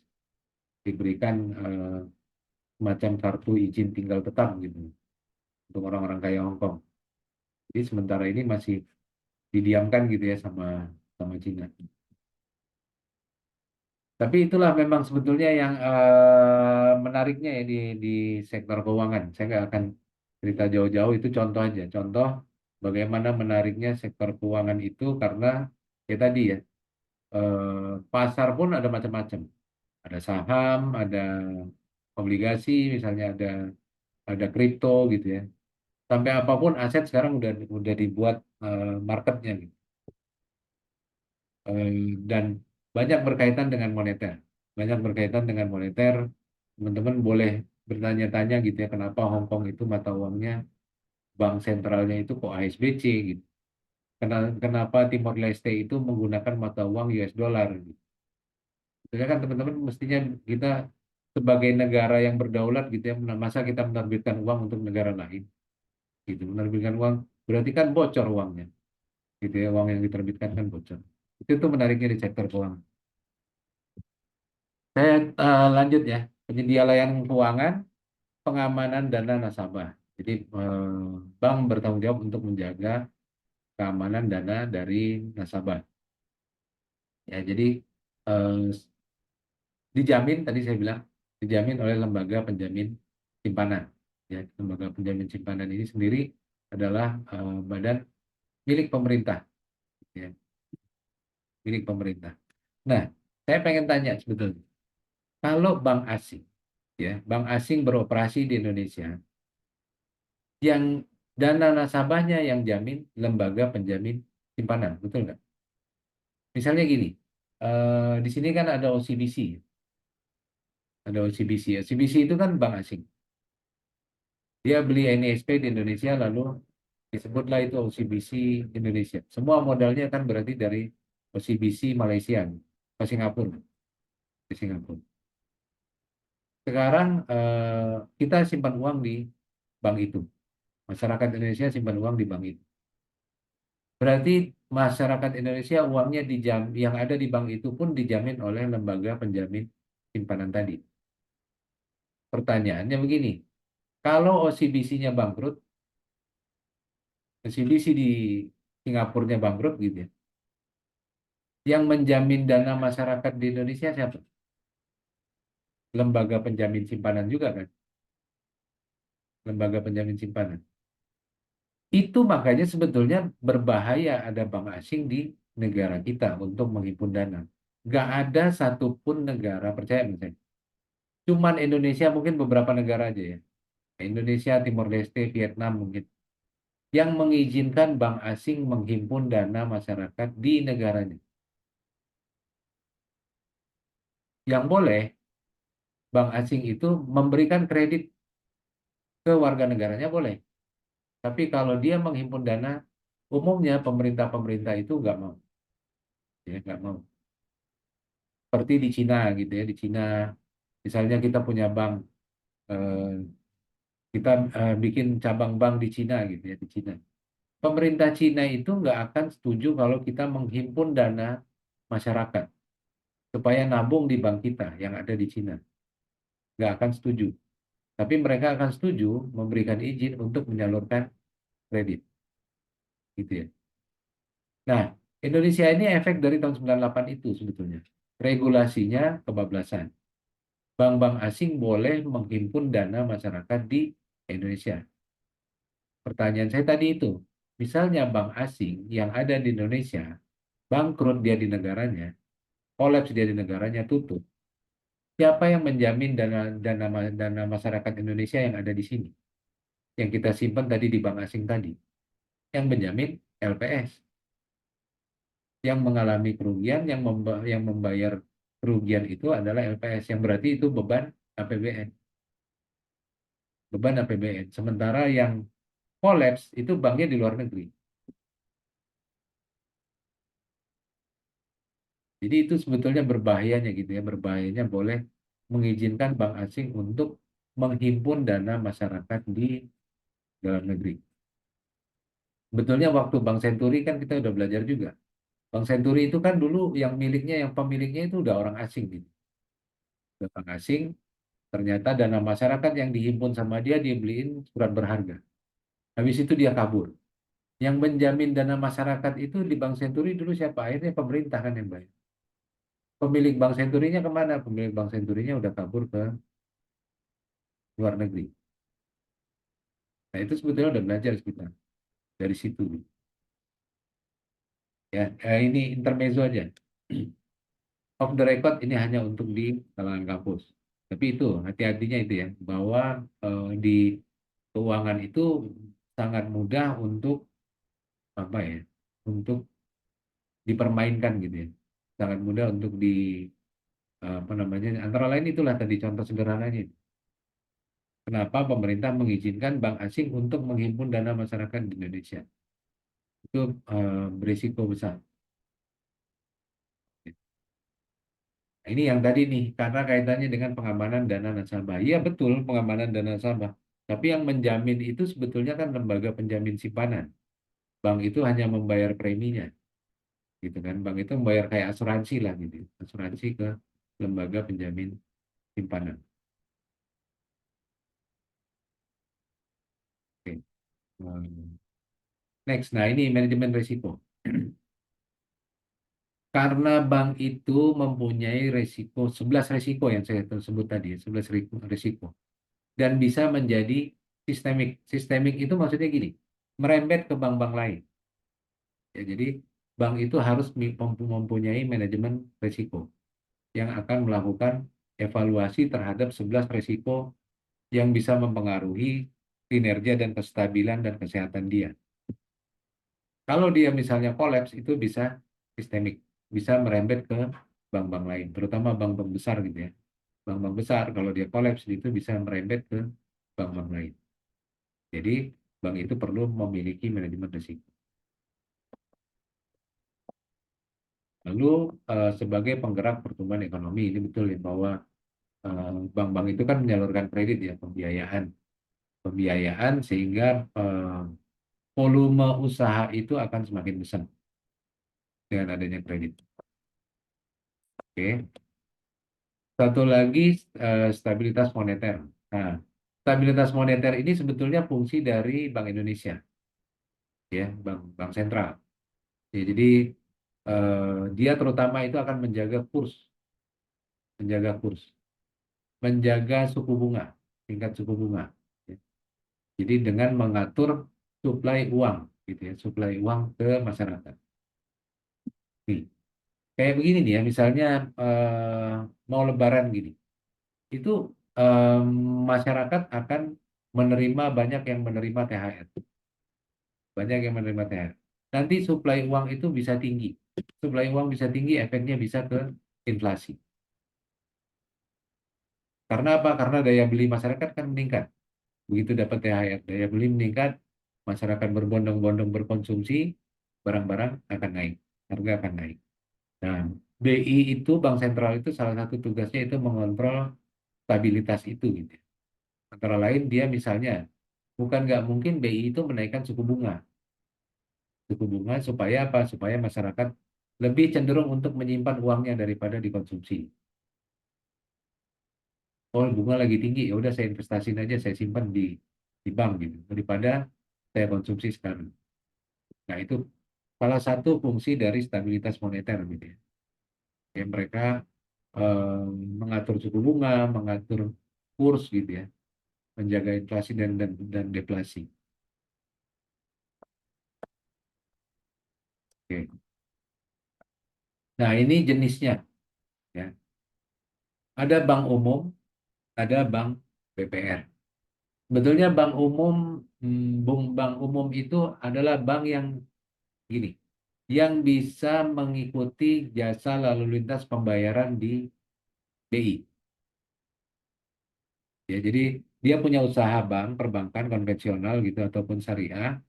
Diberikan semacam kartu izin tinggal tetap gitu untuk orang-orang kaya Hong Kong. Jadi sementara ini masih didiamkan gitu ya sama sama Cina. Tapi itulah memang sebetulnya yang menariknya ya di sektor keuangan. Saya nggak akan cerita jauh-jauh, itu contoh aja. Contoh bagaimana menariknya sektor keuangan itu karena ya tadi ya, pasar pun ada macam-macam. Ada saham, ada obligasi, misalnya ada kripto gitu ya. Sampai apapun aset sekarang udah dibuat marketnya gitu. Dan banyak berkaitan dengan moneter. Banyak berkaitan dengan moneter. Teman-teman boleh bertanya-tanya gitu ya, kenapa Hong Kong itu mata uangnya, bank sentralnya itu kok ASBC gitu. Kenapa Timor Leste itu menggunakan mata uang US dollar gitu. Sebenarnya kan teman-teman mestinya kita sebagai negara yang berdaulat gitu ya, masa kita menerbitkan uang untuk negara lain gitu. Menerbitkan uang berarti kan bocor uangnya gitu ya, uang yang diterbitkan kan bocor. Itu menariknya di sektor keuangan. Saya lanjut ya, penyedia layanan keuangan, pengamanan dana nasabah. Jadi bank bertanggung jawab untuk menjaga keamanan dana dari nasabah. Ya, jadi eh, dijamin tadi saya bilang dijamin oleh lembaga penjamin simpanan. Ya, lembaga penjamin simpanan ini sendiri adalah badan milik pemerintah, ya, milik pemerintah. Nah, saya pengen tanya sebetulnya, kalau bank asing, ya, bank asing beroperasi di Indonesia, yang dana nasabahnya yang jamin lembaga penjamin simpanan, betul nggak? Misalnya gini, di sini kan ada OCBC, ada OCBC. OCBC itu kan bank asing. Dia beli NISP di Indonesia, lalu disebutlah itu OCBC Indonesia. Semua modalnya kan berarti dari OCBC Malaysia ke Singapura, di Singapura. Sekarang kita simpan uang di bank itu. Masyarakat Indonesia simpan uang di bank itu. Berarti masyarakat Indonesia uangnya yang ada di bank itu pun dijamin oleh lembaga penjamin simpanan tadi. Pertanyaannya begini, kalau OCBC-nya bangkrut, OCBC di Singapurnya bangkrut gitu ya, yang menjamin dana masyarakat di Indonesia siapa? Lembaga penjamin simpanan juga kan? Lembaga penjamin simpanan. Itu makanya sebetulnya berbahaya ada bank asing di negara kita untuk menghimpun dana. Nggak ada satupun negara, percaya misalnya. Cuman Indonesia, mungkin beberapa negara aja ya. Indonesia, Timor Leste, Vietnam mungkin. Yang mengizinkan bank asing menghimpun dana masyarakat di negaranya. Yang boleh, bank asing itu memberikan kredit ke warga negaranya boleh. Tapi kalau dia menghimpun dana, umumnya pemerintah-pemerintah itu nggak mau. Ya, nggak mau. Seperti di Cina gitu ya. Di Cina, misalnya kita punya bank, eh, kita bikin cabang bank di Cina gitu ya, di Cina. Pemerintah Cina itu nggak akan setuju kalau kita menghimpun dana masyarakat supaya nabung di bank kita yang ada di Cina. Nggak akan setuju. Tapi mereka akan setuju memberikan izin untuk menyalurkan kredit. Gitu ya. Nah, Indonesia ini efek dari tahun 98 itu sebetulnya. Regulasinya kebablasan. Bank-bank asing boleh menghimpun dana masyarakat di Indonesia. Pertanyaan saya tadi itu, misalnya bank asing yang ada di Indonesia, bangkrut dia di negaranya, kolaps dia di negaranya, tutup. Siapa yang menjamin dana masyarakat Indonesia yang ada di sini? Yang kita simpan tadi di bank asing tadi. yang menjamin LPS. Yang mengalami kerugian, yang membayar kerugian itu adalah LPS, yang berarti itu beban APBN. Beban APBN. Sementara yang kolaps itu banknya di luar negeri. Jadi itu sebetulnya berbahayanya gitu ya, berbahayanya boleh mengizinkan bank asing untuk menghimpun dana masyarakat di dalam negeri. Betulnya waktu Bank Senturi kan kita udah belajar juga. Bank Senturi itu kan dulu yang pemiliknya itu udah orang asing gitu. Udah orang asing, ternyata dana masyarakat yang dihimpun sama dia beliin surat berharga. Habis itu dia kabur. Yang menjamin dana masyarakat itu di Bank Senturi dulu siapa? Akhirnya pemerintah kan yang bayar. Pemilik Bank Senturinya kemana? Pemilik Bank Senturinya udah kabur ke luar negeri. Nah itu sebetulnya udah belajar kita dari situ. Ya, ini intermezzo aja. Off the record ini hanya untuk di kalangan kampus. Tapi itu hati-hatinya itu ya, bahwa di keuangan itu sangat mudah untuk apa ya, untuk dipermainkan gitu ya. Sangat mudah untuk apa namanya, antara lain itulah tadi contoh sederhananya. Kenapa pemerintah mengizinkan bank asing untuk menghimpun dana masyarakat di Indonesia? Itu berisiko besar. Nah, ini yang tadi nih, karena kaitannya dengan pengamanan dana nasabah. Iya betul, pengamanan dana nasabah. Tapi yang menjamin itu sebetulnya kan lembaga penjamin simpanan. Bank itu hanya membayar preminya, gitu kan? Bank itu membayar kayak asuransi lah gitu, asuransi ke lembaga penjamin simpanan. Oke. Next, nah ini manajemen risiko. Karena bank itu mempunyai risiko 11 risiko yang saya sebut tadi, 11 risiko. Dan bisa menjadi sistemik. Sistemik itu maksudnya gini, merembet ke bank-bank lain. Ya, jadi bank itu harus mempunyai manajemen risiko yang akan melakukan evaluasi terhadap 11 risiko yang bisa mempengaruhi kinerja dan kestabilan dan kesehatan dia. Kalau dia misalnya kolaps, itu bisa sistemik, bisa merembet ke bank-bank lain, terutama bank-bank besar gitu ya. Bank-bank besar kalau dia kolaps itu bisa merembet ke bank-bank lain. Jadi bank itu perlu memiliki manajemen risiko. Lalu sebagai penggerak pertumbuhan ekonomi, ini betul ya bahwa bank-bank itu kan menyalurkan kredit ya, pembiayaan. Pembiayaan sehingga volume usaha itu akan semakin besar dengan adanya kredit. Oke. Satu lagi stabilitas moneter. Nah, stabilitas moneter ini sebetulnya fungsi dari Bank Indonesia, ya, bank sentral. Ya, jadi dia terutama itu akan menjaga kurs, menjaga suku bunga, tingkat suku bunga. Ya. Jadi dengan mengatur suplai uang, gitu ya, suplai uang ke masyarakat. Nih, kayak begini nih ya, misalnya mau Lebaran gini, itu masyarakat akan banyak yang menerima THR, banyak yang menerima THR. Nanti suplai uang itu bisa tinggi, suplai uang bisa tinggi, efeknya bisa ke inflasi. Karena apa? Karena daya beli masyarakat kan meningkat. Begitu dapat THR, daya beli meningkat, masyarakat berbondong-bondong berkonsumsi, barang-barang akan naik, harga akan naik. Nah, BI itu, Bank Sentral itu salah satu tugasnya itu mengontrol stabilitas itu gitu. Antara lain dia misalnya, bukan nggak mungkin BI itu menaikkan suku bunga. Suku bunga supaya apa? Supaya masyarakat lebih cenderung untuk menyimpan uangnya daripada dikonsumsi. Oh, bunga lagi tinggi, ya udah saya investasiin aja, saya simpan di bank gitu, daripada saya konsumsi sekarang. Nah, itu salah satu fungsi dari stabilitas moneter gitu ya. Ya, mereka eh, mengatur suku bunga, mengatur kurs gitu ya, menjaga inflasi dan deflasi. Oke. Nah, ini jenisnya ya. Ada bank umum, ada bank BPR. Sebetulnya bank umum bank umum itu adalah bank yang gini, yang bisa mengikuti jasa lalu lintas pembayaran di BI. Ya, jadi dia punya usaha bank, perbankan konvensional gitu ataupun syariah,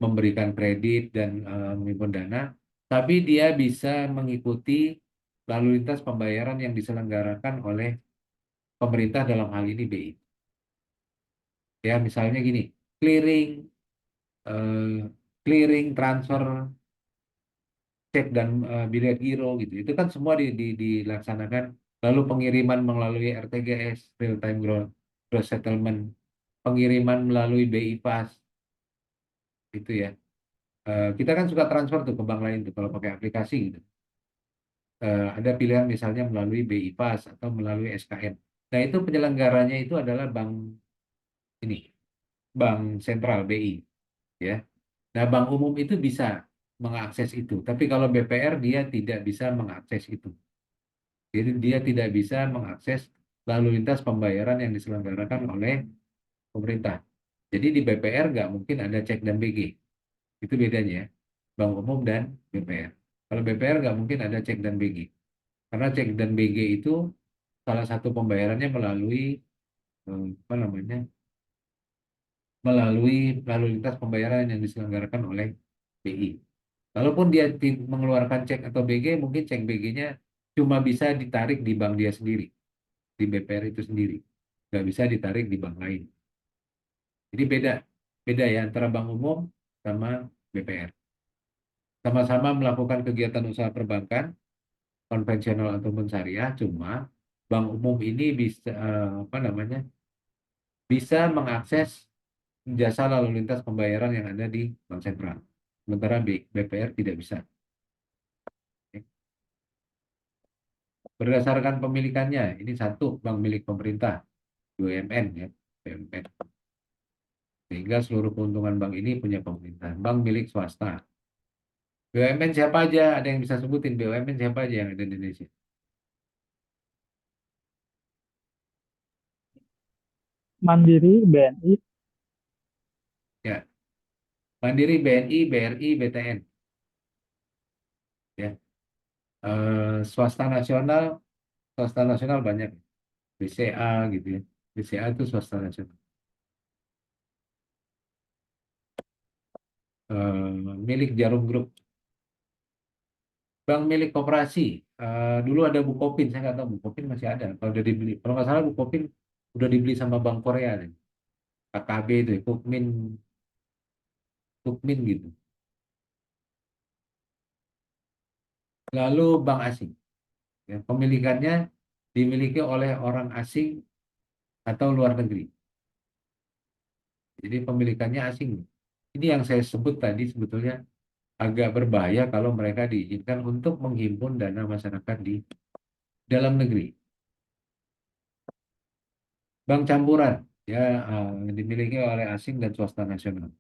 memberikan kredit dan menghimpun dana, tapi dia bisa mengikuti lalu lintas pembayaran yang diselenggarakan oleh pemerintah dalam hal ini BI. Ya, misalnya gini, clearing, eh, clearing, transfer, cek dan biliar giro gitu. Itu kan semua dilaksanakan. Lalu pengiriman melalui RTGS, real time gross settlement, pengiriman melalui BI Fast itu ya. Kita kan suka transfer tuh ke bank lain tuh kalau pakai aplikasi gitu. Ada pilihan misalnya melalui BI Fast atau melalui SKM. Nah, itu penyelenggaranya itu adalah bank ini, bank sentral BI ya. Nah, bank umum itu bisa mengakses itu, tapi kalau BPR dia tidak bisa mengakses itu. Jadi dia tidak bisa mengakses lalu lintas pembayaran yang diselenggarakan oleh pemerintah. Jadi di BPR nggak mungkin ada cek dan BG. Itu bedanya ya, bank umum dan BPR. Kalau BPR nggak mungkin ada cek dan BG. Karena cek dan BG itu salah satu pembayarannya melalui apa namanya? Melalui lalu lintas pembayaran yang diselenggarakan oleh BI. Kalaupun dia mengeluarkan cek atau BG, mungkin cek BG-nya cuma bisa ditarik di bank dia sendiri, di BPR itu sendiri. Nggak bisa ditarik di bank lain. Jadi beda, beda ya antara bank umum sama BPR. Sama-sama melakukan kegiatan usaha perbankan, konvensional ataupun syariah, cuma bank umum ini bisa apa namanya? Bisa mengakses jasa lalu lintas pembayaran yang ada di bank sentral. Sementara BPR tidak bisa. Berdasarkan pemilikannya, ini satu bank milik pemerintah, BUMN ya, BUMN. Sehingga seluruh keuntungan bank ini punya pemerintah. Bank milik swasta. BUMN siapa aja? Ada yang bisa sebutin BUMN siapa aja yang ada di Indonesia? Mandiri, BNI, Ya, Mandiri, BNI, BRI, BTN. Ya, swasta nasional banyak. BCA gitu ya. BCA itu swasta nasional. Milik Jarum Group. Bank milik koperasi. Dulu ada Bukopin, saya nggak tahu Bukopin masih ada. Kalau udah dibeli, kalau nggak salah Bukopin udah dibeli sama Bank Korea nih. KKB itu, ya, Kukmin gitu. Lalu bank asing, ya, pemilikannya dimiliki oleh orang asing atau luar negeri. Jadi pemilikannya asing. Ini yang saya sebut tadi sebetulnya agak berbahaya kalau mereka diizinkan untuk menghimpun dana masyarakat di dalam negeri. Bank campuran, ya, dimiliki oleh asing dan swasta nasional.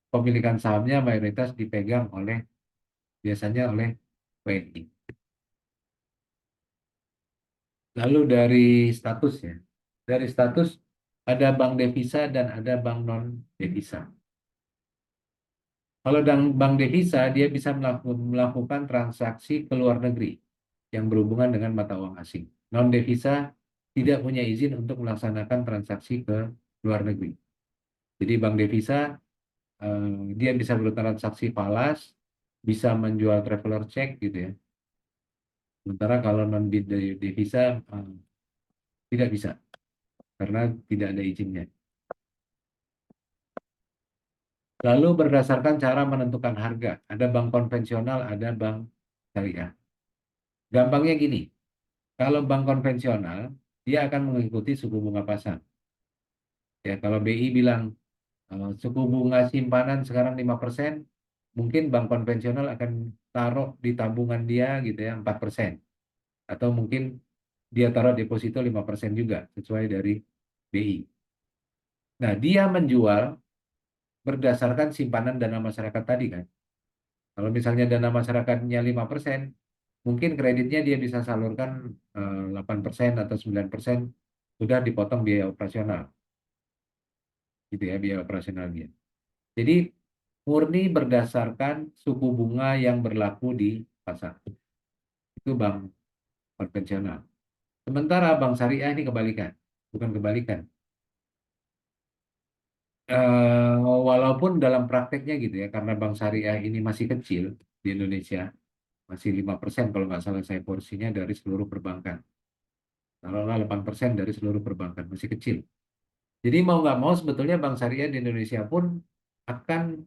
Pemilikan sahamnya mayoritas dipegang biasanya oleh WNI. Lalu dari status ada bank devisa dan ada bank non devisa. Kalau bank devisa dia bisa melakukan transaksi ke luar negeri yang berhubungan dengan mata uang asing. Non devisa tidak punya izin untuk melaksanakan transaksi ke luar negeri. Jadi bank devisa dia bisa bertransaksi falas, bisa menjual traveler check gitu ya. Sementara kalau non devisa tidak bisa karena tidak ada izinnya. Lalu berdasarkan cara menentukan harga, ada bank konvensional, ada bank syariah. Gampangnya gini, kalau bank konvensional, dia akan mengikuti suku bunga pasar. Ya, kalau BI bilang suku bunga simpanan sekarang 5%, mungkin bank konvensional akan taruh di tabungan dia gitu ya 4%. Atau mungkin dia taruh deposito 5% juga, sesuai dari BI. Nah, dia menjual berdasarkan simpanan dana masyarakat tadi kan. Kalau misalnya dana masyarakatnya 5%, mungkin kreditnya dia bisa salurkan 8% atau 9% sudah dipotong biaya operasional. Gitu ya, biaya operasional dia. Jadi murni berdasarkan suku bunga yang berlaku di pasar. Itu bank konvensional. Sementara bank syariah ini kebalikan, bukan kebalikan. Walaupun dalam prakteknya gitu ya, karena bank syariah ini masih kecil di Indonesia, masih 5% kalau nggak salah saya porsinya dari seluruh perbankan. Taruhlah 8% dari seluruh perbankan, masih kecil. Jadi mau nggak mau sebetulnya bank syariah di Indonesia pun akan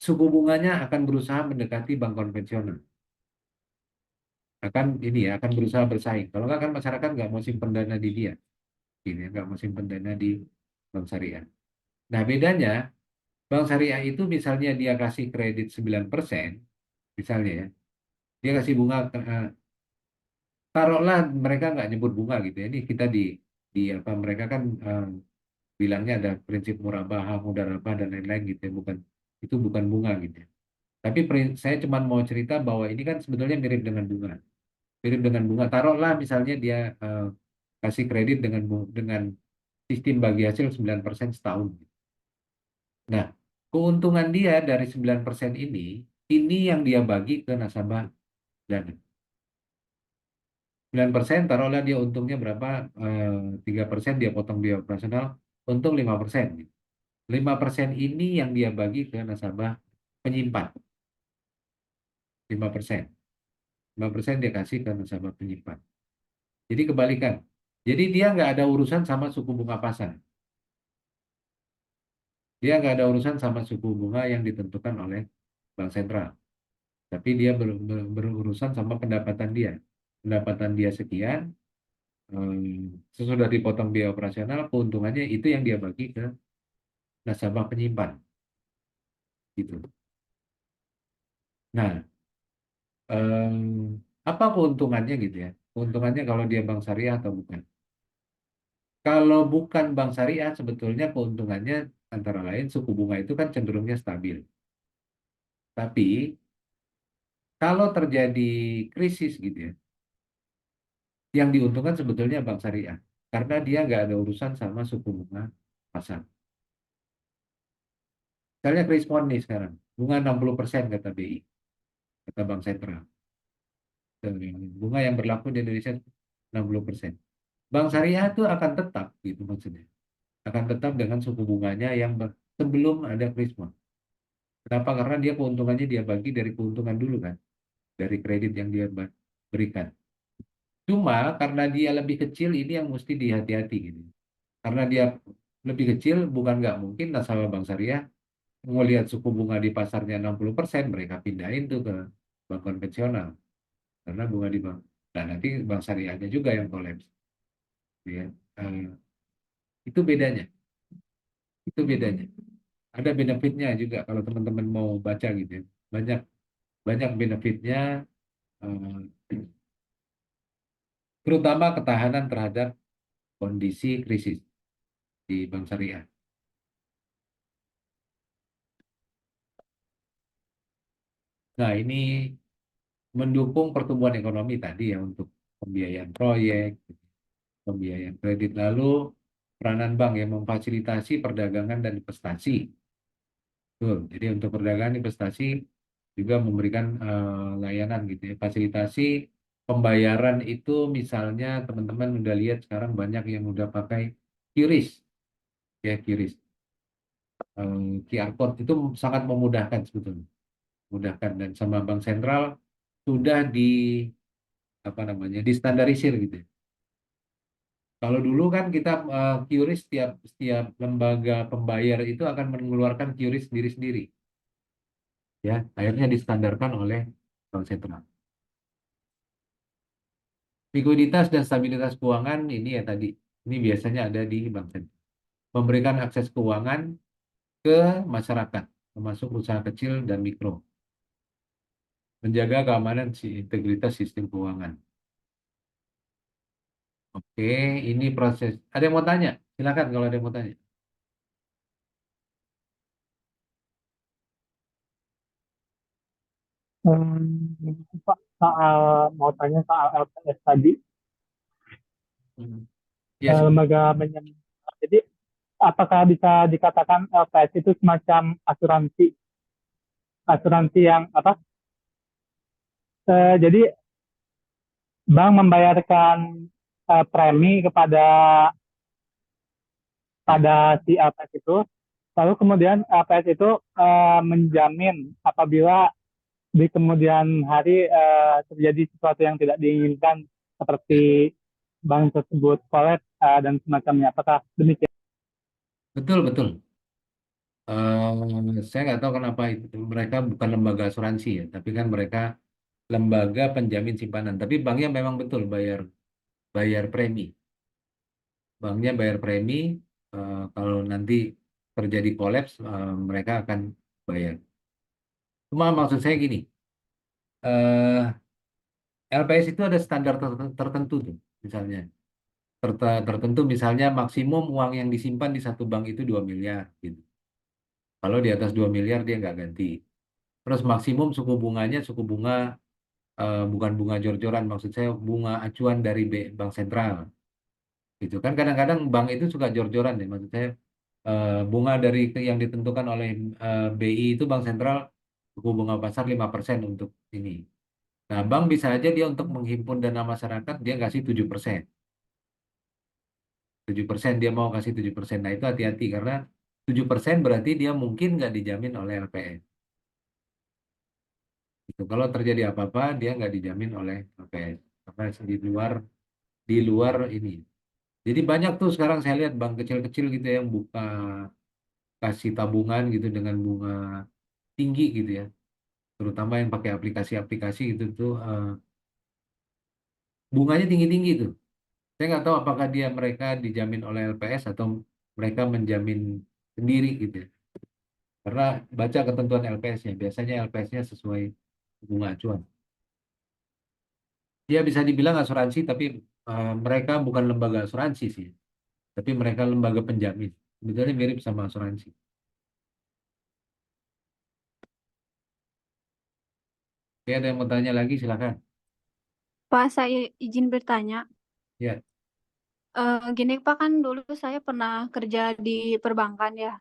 suku bunganya akan berusaha mendekati bank konvensional. Akan ini ya, akan berusaha bersaing. Kalau nggak kan masyarakat nggak mau simpen dana di dia, gitu ya, nggak mau simpen dana di bank syariah. Nah bedanya, bank syariah itu misalnya dia kasih kredit 9%, misalnya ya, dia kasih bunga, taruhlah mereka nggak nyebut bunga gitu ya, ini kita di apa mereka kan bilangnya ada prinsip murabahah, mudharabah dan lain-lain gitu ya, bukan itu bukan bunga gitu ya. Tapi saya cuma mau cerita bahwa ini kan sebetulnya mirip dengan bunga. Mirip dengan bunga. Taruhlah misalnya dia kasih kredit dengan sistem bagi hasil 9% setahun. Nah, keuntungan dia dari 9% ini yang dia bagi ke nasabah dana. 9% taruhlah dia untungnya berapa? 3% dia potong biaya operasional, untung 5%. 5% ini yang dia bagi ke nasabah penyimpan. 5%. 5% dia kasih ke nasabah penyimpan. Jadi kebalikan. Jadi dia nggak ada urusan sama suku bunga pasar. Dia nggak ada urusan sama suku bunga yang ditentukan oleh bank sentral. Tapi dia berurusan sama pendapatan dia. Pendapatan dia sekian, sesudah dipotong biaya operasional, keuntungannya itu yang dia bagi ke nasabah penyimpan. Gitu. Nah, apa keuntungannya gitu ya? Keuntungannya kalau dia bank syariah atau bukan? Kalau bukan bank syariah, sebetulnya keuntungannya antara lain suku bunga itu kan cenderungnya stabil. Tapi kalau terjadi krisis gitu ya, yang diuntungkan sebetulnya bank syariah. Karena dia nggak ada urusan sama suku bunga pasar. Misalnya krisis nih sekarang, bunga 60% kata BI, kata Bank Sentral. Bunga yang berlaku di Indonesia 60%. Bank syariah itu akan tetap gitu maksudnya. Akan tetap dengan suku bunganya yang sebelum ada krisis. Kenapa? Karena dia keuntungannya dia bagi dari keuntungan dulu kan, dari kredit yang dia berikan. Cuma karena dia lebih kecil ini yang mesti dihati-hati gitu. Karena dia lebih kecil bukan nggak mungkin nasabah bank syariah melihat suku bunga di pasarnya 60%, mereka pindahin tuh ke bank konvensional karena bunga di bank. Nah, nanti bank syariahnya juga yang kolaps. Ya. Eh, itu bedanya. Itu bedanya. Ada benefitnya juga kalau teman-teman mau baca gitu ya. Banyak banyak benefitnya, eh, terutama ketahanan terhadap kondisi krisis di bank syariah. Nah, ini mendukung pertumbuhan ekonomi tadi ya untuk pembiayaan proyek, pembiayaan kredit. Lalu peranan bank yang memfasilitasi perdagangan dan investasi. Betul. Jadi untuk perdagangan investasi juga memberikan layanan gitu ya. Fasilitasi pembayaran itu misalnya teman-teman udah lihat sekarang banyak yang udah pakai QRIS ya QRIS. QR code itu sangat memudahkan sebetulnya. Memudahkan dan sama bank sentral sudah di apa namanya distandarisir gitu ya. Kalau dulu kan kita QRIS setiap setiap lembaga pembayar itu akan mengeluarkan QRIS sendiri-sendiri. Ya, akhirnya distandarkan oleh bank sentral. Likuiditas dan stabilitas keuangan ini ya tadi, ini biasanya ada di bank sentral. Memberikan akses keuangan ke masyarakat, termasuk usaha kecil dan mikro. Menjaga keamanan integritas sistem keuangan. Oke, ini proses. Ada yang mau tanya? Silakan kalau ada yang mau tanya. Pak, mau tanya soal LPS tadi, Hmm. Ya, lembaga penjamin. Jadi apakah bisa dikatakan LPS itu semacam asuransi, asuransi yang apa? Jadi bank membayarkan premi kepada si LPS itu, lalu kemudian LPS itu menjamin apabila di kemudian hari terjadi sesuatu yang tidak diinginkan Ya, seperti bank tersebut collapse dan semacamnya. Apakah demikian? betul betul. Saya nggak tahu kenapa mereka bukan lembaga asuransi ya, tapi kan mereka lembaga penjamin simpanan. Tapi banknya memang betul bayar bayar premi. Banknya bayar premi. Kalau nanti terjadi kolaps, mereka akan bayar. Cuma maksud saya gini, eh, LPS itu ada standar tertentu tuh, misalnya. Tertentu misalnya maksimum uang yang disimpan di satu bank itu 2 miliar gitu. Kalau di atas 2 miliar dia nggak ganti. Terus maksimum suku bunganya suku bunga, bukan bunga jor-joran, maksud saya bunga acuan dari Bank Sentral. Gitu kan kadang-kadang bank itu suka jor-joran ya, maksud saya bunga dari yang ditentukan oleh BI itu Bank Sentral suku bunga pasar 5% untuk ini. Nah, bank bisa aja dia untuk menghimpun dana masyarakat dia kasih 7%. 7% dia mau kasih 7%. Nah, itu hati-hati karena 7% berarti dia mungkin nggak dijamin oleh LPS. Gitu. Kalau terjadi apa-apa dia nggak dijamin oleh LPS. Karena di luar ini. Jadi banyak tuh sekarang saya lihat bank kecil-kecil gitu ya yang buka kasih tabungan gitu dengan bunga tinggi gitu ya. Terutama yang pakai aplikasi-aplikasi gitu tuh bunganya tinggi-tinggi tuh. Saya nggak tahu apakah mereka dijamin oleh LPS atau mereka menjamin sendiri gitu ya. Karena baca ketentuan LPS-nya, biasanya LPS-nya sesuai bunga acuan. Dia bisa dibilang asuransi, tapi mereka bukan lembaga asuransi sih, tapi mereka lembaga penjamin. Sebetulnya mirip sama asuransi. Oke, ada yang mau tanya lagi, silakan. Pak, saya izin bertanya. Ya, Gini Pak, kan dulu saya pernah kerja di perbankan ya.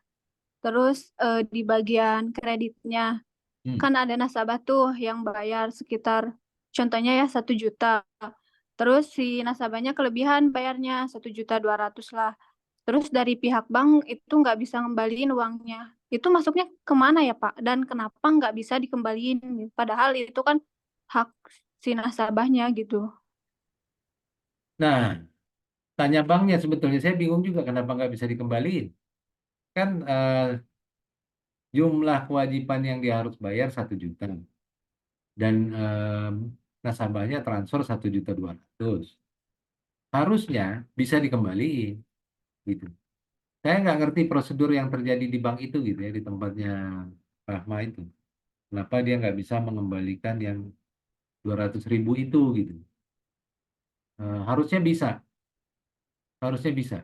Terus di bagian kreditnya hmm. kan ada nasabah tuh yang bayar sekitar contohnya ya 1 juta. Terus si nasabahnya kelebihan bayarnya 1,2 juta lah. Terus dari pihak bank itu nggak bisa ngembaliin uangnya. Itu masuknya kemana ya Pak? Dan kenapa nggak bisa dikembaliin? Padahal itu kan hak si nasabahnya gitu. Nah, tanya banknya sebetulnya saya bingung juga kenapa nggak bisa dikembaliin. Kan jumlah kewajiban yang dia harus bayar 1 juta dan nasabahnya transfer 1,2 juta. Harusnya bisa dikembaliin gitu. Saya nggak ngerti prosedur yang terjadi di bank itu gitu ya di tempatnya Rahma itu. Kenapa dia nggak bisa mengembalikan yang 200.000 itu gitu. Harusnya bisa, harusnya bisa.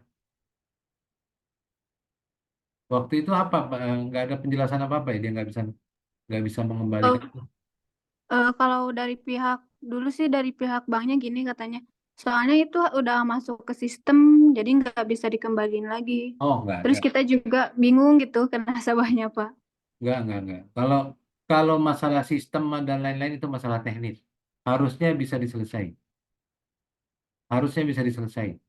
Waktu itu apa, Pak? Nggak ada penjelasan apa-apa ya dia nggak bisa mengembalikan Oh, itu. kalau dari pihak dulu sih dari pihak banknya gini katanya. Soalnya itu udah masuk ke sistem, jadi nggak bisa dikembaliin lagi. Oh, nggak Terus ada. kita juga bingung gitu ke nasabahnya, Pak. Nggak. Kalau masalah sistem dan lain-lain itu masalah teknis. Harusnya bisa diselesaikan. Harusnya bisa diselesaikan.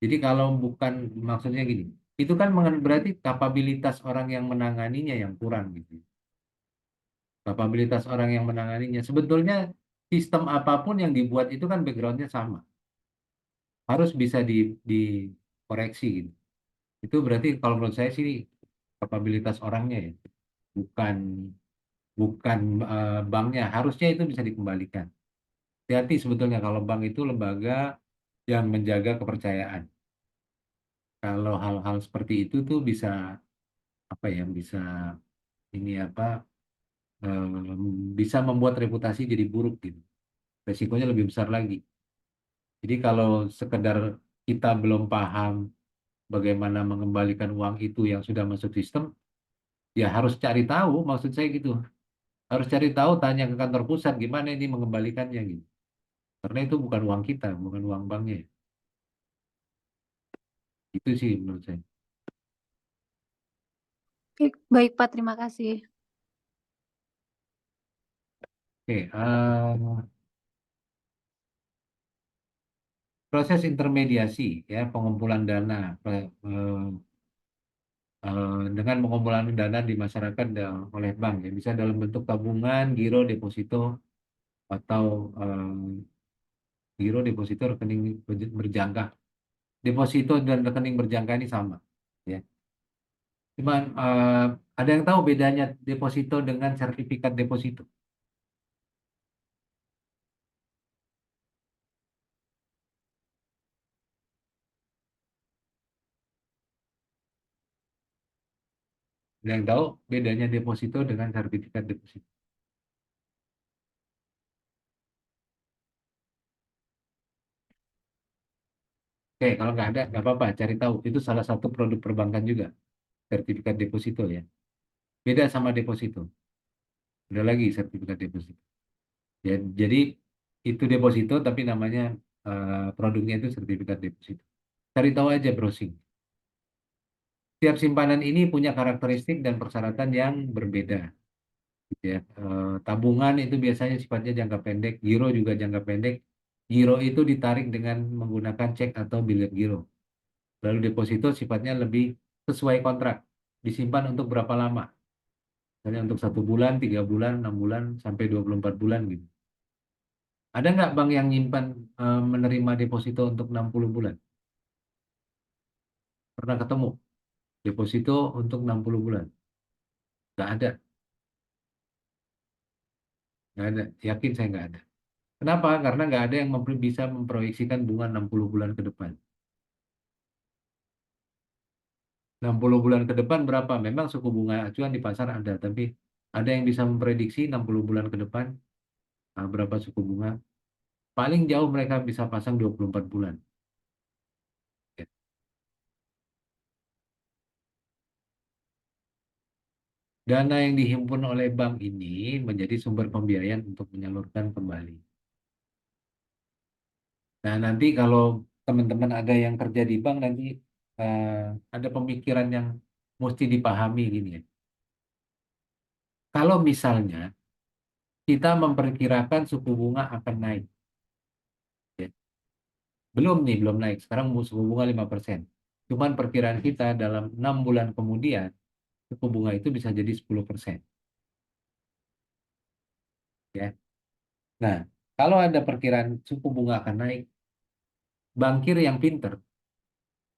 Jadi kalau bukan maksudnya gini, itu kan berarti kapabilitas orang yang menanganinya yang kurang gitu. Kapabilitas orang yang menanganinya. Sebetulnya sistem apapun yang dibuat itu kan backgroundnya sama. Harus bisa dikoreksi gitu. Itu berarti kalau menurut saya sih kapabilitas orangnya ya, bukan bukan banknya. Harusnya itu bisa dikembalikan. Hati-hati sebetulnya kalau bank itu lembaga yang menjaga kepercayaan. Kalau hal-hal seperti itu tuh bisa apa ya, bisa ini apa bisa membuat reputasi jadi buruk gitu. Resikonya lebih besar lagi. Jadi kalau sekedar kita belum paham bagaimana mengembalikan uang itu yang sudah masuk sistem, ya harus cari tahu, maksud saya gitu. Harus cari tahu, tanya ke kantor pusat gimana ini mengembalikannya gitu. Karena itu bukan uang kita, bukan uang banknya. Itu sih menurut saya. Baik, Pak, terima kasih. Oke, proses intermediasi ya pengumpulan dana dengan pengumpulan dana di masyarakat oleh bank ya bisa dalam bentuk tabungan, giro, deposito atau giro, deposito, rekening berjangka. Deposito dan rekening berjangka ini sama ya. Cuman ada yang tahu bedanya deposito dengan sertifikat deposito? Ada yang tahu bedanya deposito dengan sertifikat deposito? Oke, kalau nggak ada, nggak apa-apa, cari tahu. Itu salah satu produk perbankan juga, sertifikat deposito ya. Beda sama deposito. Ada lagi sertifikat deposito. Ya, jadi itu deposito, tapi namanya produknya itu sertifikat deposito. Cari tahu aja browsing. Setiap simpanan ini punya karakteristik dan persyaratan yang berbeda. Ya, tabungan itu biasanya sifatnya jangka pendek, giro juga jangka pendek. Giro itu ditarik dengan menggunakan cek atau bilet giro. Lalu deposito sifatnya lebih sesuai kontrak, disimpan untuk berapa lama? Misalnya untuk 1 bulan, 3 bulan, 6 bulan, sampai 24 bulan gitu. Ada nggak bank yang nyimpan menerima deposito untuk 60 bulan? Pernah ketemu deposito untuk 60 bulan? Nggak ada, nggak ada. Yakin saya nggak ada. Kenapa? Karena nggak ada yang bisa memproyeksikan bunga 60 bulan ke depan. 60 bulan ke depan berapa? Memang suku bunga acuan di pasar ada, tapi ada yang bisa memprediksi 60 bulan ke depan berapa suku bunga? Paling jauh mereka bisa pasang 24 bulan. Ya. Dana yang dihimpun oleh bank ini menjadi sumber pembiayaan untuk menyalurkan kembali. Nah, nanti kalau teman-teman ada yang kerja di bank, nanti eh, ada pemikiran yang mesti dipahami gini ya. Kalau misalnya kita memperkirakan suku bunga akan naik, ya. Belum nih, belum naik. Sekarang suku bunga 5%. Cuman perkiraan kita dalam 6 bulan kemudian, suku bunga itu bisa jadi 10%. Ya. Nah, kalau ada perkiraan suku bunga akan naik, bankir yang pinter,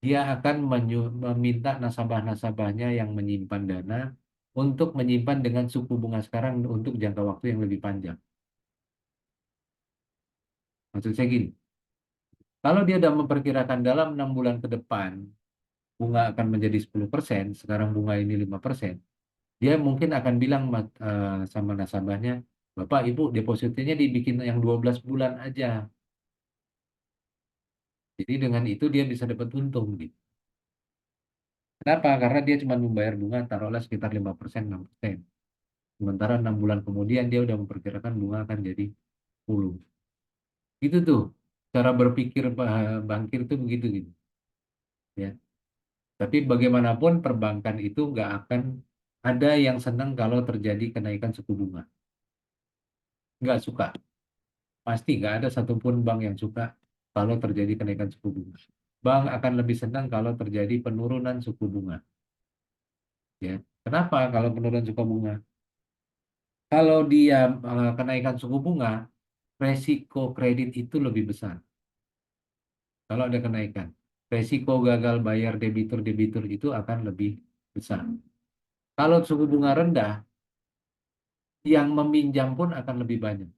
dia akan meminta nasabah-nasabahnya yang menyimpan dana untuk menyimpan dengan suku bunga sekarang untuk jangka waktu yang lebih panjang. Maksud saya gini, kalau dia sudah memperkirakan dalam 6 bulan ke depan, bunga akan menjadi 10%, sekarang bunga ini 5%, dia mungkin akan bilang sama nasabahnya, Bapak, Ibu, depositnya dibikin yang 12 bulan aja. Jadi dengan itu dia bisa dapat untung gitu. Kenapa? Karena dia cuma membayar bunga taruhlah sekitar 5%, 6%. Sementara 6 bulan kemudian dia udah memperkirakan bunga akan jadi 10. Gitu tuh. Cara berpikir bankir tuh begitu gitu. Ya. Tapi bagaimanapun perbankan itu nggak akan ada yang senang kalau terjadi kenaikan suku bunga. Nggak suka. Pasti nggak ada satupun bank yang suka kalau terjadi kenaikan suku bunga. Bank akan lebih senang kalau terjadi penurunan suku bunga. Ya. Kenapa kalau penurunan suku bunga? Kalau dia kenaikan suku bunga, resiko kredit itu lebih besar. Kalau ada kenaikan, resiko gagal bayar debitur-debitur itu akan lebih besar. Kalau suku bunga rendah, yang meminjam pun akan lebih banyak.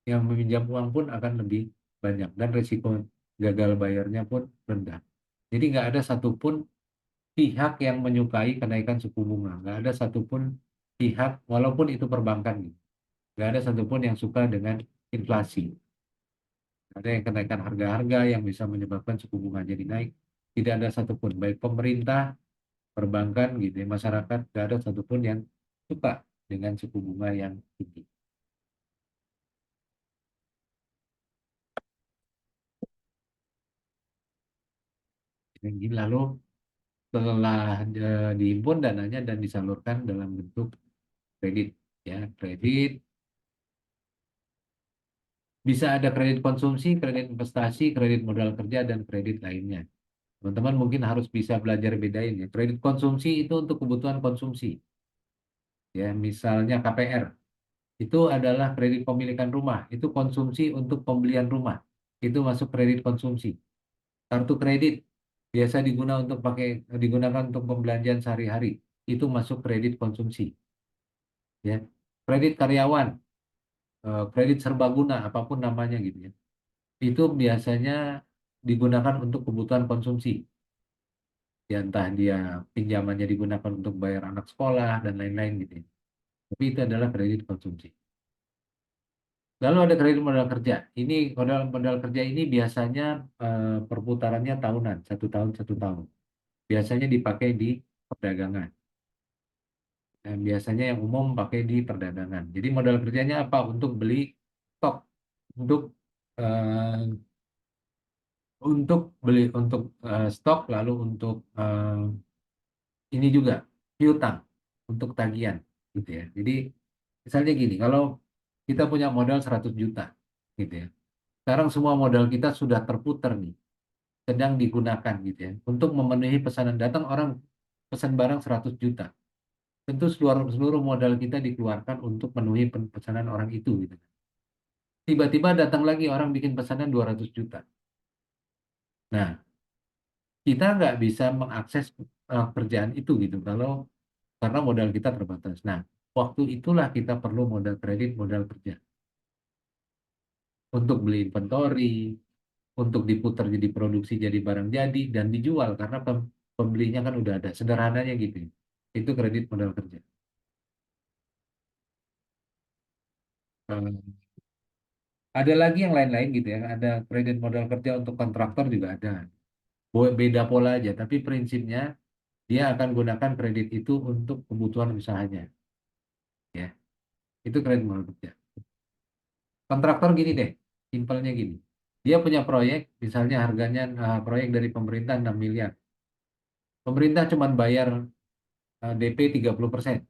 Yang meminjam uang pun akan lebih banyak. Dan resiko gagal bayarnya pun rendah. Jadi nggak ada satupun pihak yang menyukai kenaikan suku bunga. Nggak ada satupun pihak, walaupun itu perbankan, gitu. Nggak ada satupun yang suka dengan inflasi. Ada yang kenaikan harga-harga yang bisa menyebabkan suku bunga jadi naik. Tidak ada satupun, baik pemerintah, perbankan, gitu ya, masyarakat, tidak ada satupun yang suka dengan suku bunga yang tinggi. Lalu Setelah dihimpun dananya dan disalurkan dalam bentuk kredit, ya kredit bisa ada kredit konsumsi, kredit investasi, kredit modal kerja dan kredit lainnya. Teman-teman mungkin harus bisa belajar bedain ya. Kredit konsumsi itu untuk kebutuhan konsumsi, ya misalnya KPR itu adalah kredit pemilikan rumah, itu konsumsi untuk pembelian rumah, itu masuk kredit konsumsi. Kartu kredit biasa digunakan untuk pembelanjaan sehari-hari, itu masuk kredit konsumsi. Ya, kredit karyawan, kredit serbaguna, apapun namanya gitu ya, itu biasanya digunakan untuk kebutuhan konsumsi. Ya, entah dia pinjamannya digunakan untuk bayar anak sekolah dan lain-lain gitu ya. Tapi itu adalah kredit konsumsi. Lalu ada kredit modal kerja. Ini modal modal kerja ini biasanya perputarannya tahunan, 1 tahun 1 tahun. Biasanya dipakai di perdagangan. Dan biasanya yang umum pakai di perdagangan. Jadi modal kerjanya apa? Untuk beli stok, untuk eh, stok, lalu untuk ini juga piutang, untuk tagihan, gitu ya. Jadi misalnya gini, kalau kita punya modal 100 juta, gitu ya. Sekarang semua modal kita sudah terputar nih, sedang digunakan gitu ya, untuk memenuhi pesanan. Datang orang pesan barang 100 juta. Tentu seluruh modal kita dikeluarkan untuk memenuhi pesanan orang itu gitu. Tiba-tiba datang lagi orang bikin pesanan 200 juta. Nah, kita nggak bisa mengakses kerjaan itu gitu kalau karena modal kita terbatas. Nah, waktu itulah kita perlu modal kredit, modal kerja untuk beli inventory, untuk diputar jadi produksi jadi barang jadi dan dijual karena pembelinya kan udah ada. Sederhananya gitu ya. Itu kredit modal kerja. Eh, Ada lagi yang lain-lain gitu ya. Ada kredit modal kerja untuk kontraktor juga ada. Beda pola aja, tapi prinsipnya dia akan gunakan kredit itu untuk kebutuhan usahanya. Ya, itu kredit modal kerja. Kontraktor gini deh, simpelnya gini. Dia punya proyek, misalnya harganya proyek dari pemerintah 6 miliar. Pemerintah cuma bayar DP 30%,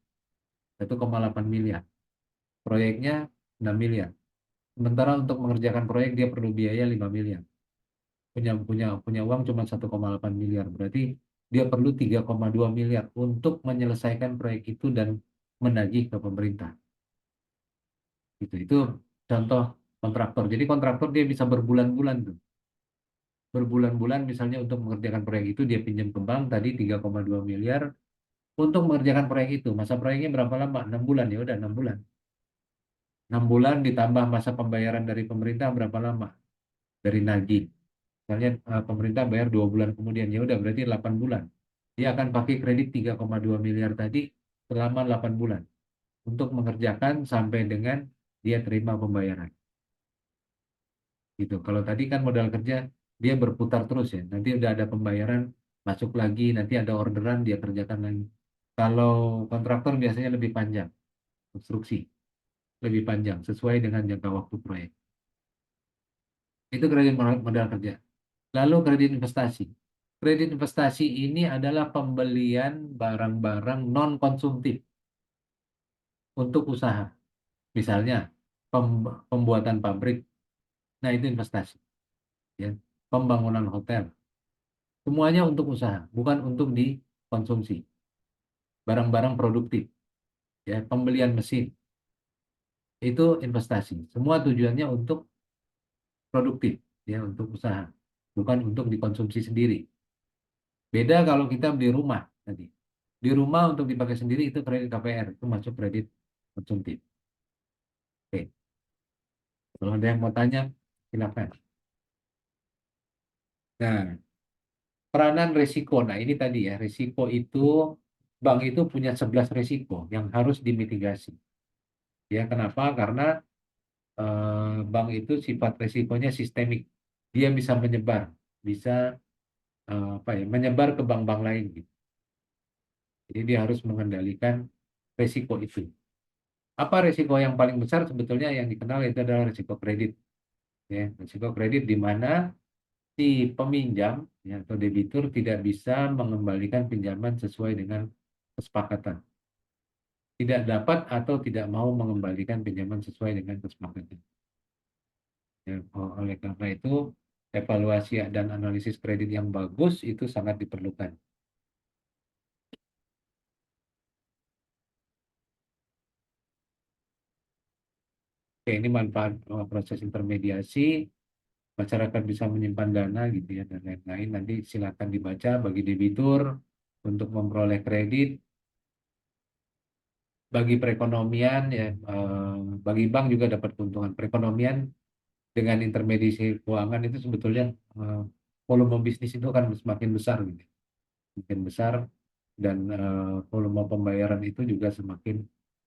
1,8 miliar. Proyeknya 6 miliar. Sementara untuk mengerjakan proyek dia perlu biaya 5 miliar. Punya uang cuma 1,8 miliar. Berarti dia perlu 3,2 miliar untuk menyelesaikan proyek itu dan menagih ke pemerintah. Itu contoh kontraktor. Jadi kontraktor dia bisa berbulan-bulan tuh. Berbulan-bulan misalnya untuk mengerjakan proyek itu dia pinjam ke bank tadi 3,2 miliar untuk mengerjakan proyek itu. Masa proyeknya berapa lama? 6 bulan, ya udah 6 bulan. 6 bulan ditambah masa pembayaran dari pemerintah berapa lama? Dari nagih. Misalnya pemerintah bayar 2 bulan kemudian, ya udah berarti 8 bulan. Dia akan pakai kredit 3,2 miliar tadi selama 8 bulan untuk mengerjakan sampai dengan dia terima pembayaran. Gitu. Kalau tadi kan modal kerja dia berputar terus ya. Nanti udah ada pembayaran, masuk lagi, nanti ada orderan dia kerjakan lagi. Kalau kontraktor biasanya lebih panjang, konstruksi lebih panjang sesuai dengan jangka waktu proyek. Itu kredit modal kerja. Lalu kredit investasi. Kredit investasi ini adalah pembelian barang-barang non konsumtif untuk usaha. Misalnya pembuatan pabrik. Nah, itu investasi, ya. Pembangunan hotel. Semuanya untuk usaha, bukan untuk dikonsumsi. Barang-barang produktif, ya, pembelian mesin. Itu investasi. Semua tujuannya untuk produktif, ya, untuk usaha, bukan untuk dikonsumsi sendiri. Beda kalau kita beli rumah tadi. Di rumah untuk dipakai sendiri itu kredit KPR, itu masuk kredit konsumtif. Oke, kalau ada yang mau tanya, silakan. Nah, peranan risiko. Nah, ini tadi ya, risiko itu bank itu punya 11 risiko yang harus dimitigasi. Ya, kenapa? Karena bank itu sifat risikonya sistemik. Dia bisa menyebar, bisa menyebar ke bank-bank lain gitu. Jadi dia harus mengendalikan risiko itu. Apa risiko yang paling besar sebetulnya yang dikenal itu adalah risiko kredit. Ya, risiko kredit di mana si peminjam ya, atau debitur tidak bisa mengembalikan pinjaman sesuai dengan kesepakatan. Tidak dapat atau tidak mau mengembalikan pinjaman sesuai dengan kesepakatan. Ya, oleh karena itu, evaluasi dan analisis kredit yang bagus itu sangat diperlukan. Oke, ini manfaat proses intermediasi, masyarakat bisa menyimpan dana gitu ya, dan lain-lain. Nanti silakan dibaca bagi debitur untuk memperoleh kredit, bagi perekonomian ya, bagi bank juga dapat keuntungan. Perekonomian dengan intermediasi keuangan itu sebetulnya volume bisnis itu kan semakin besar gitu, semakin besar, dan volume pembayaran itu juga semakin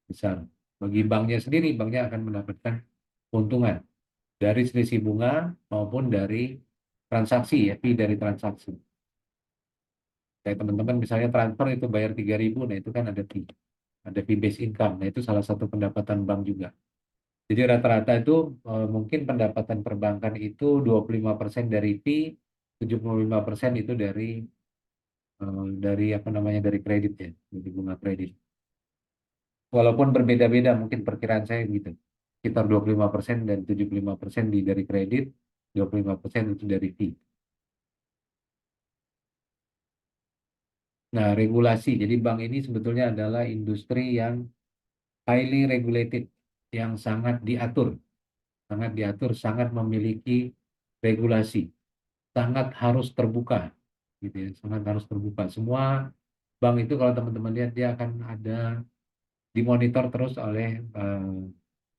besar. Bagi banknya sendiri, banknya akan mendapatkan keuntungan dari selisih bunga maupun dari transaksi ya, fee dari transaksi. Kayak teman-teman misalnya transfer itu bayar 3.000, nah itu kan ada fee based income. Nah itu salah satu pendapatan bank juga. Jadi rata-rata itu mungkin pendapatan perbankan itu 25% dari fee, 75% itu dari apa namanya, dari kredit ya, dari bunga kredit. Walaupun berbeda-beda mungkin perkiraan saya gitu. Sekitar 25% dan 75% dari kredit, 25% itu dari fee. Nah, regulasi. Jadi bank ini sebetulnya adalah industri yang highly regulated, yang sangat diatur, sangat memiliki regulasi, sangat harus terbuka, gitu ya, sangat harus terbuka. Semua bank itu kalau teman-teman lihat dia akan ada dimonitor terus oleh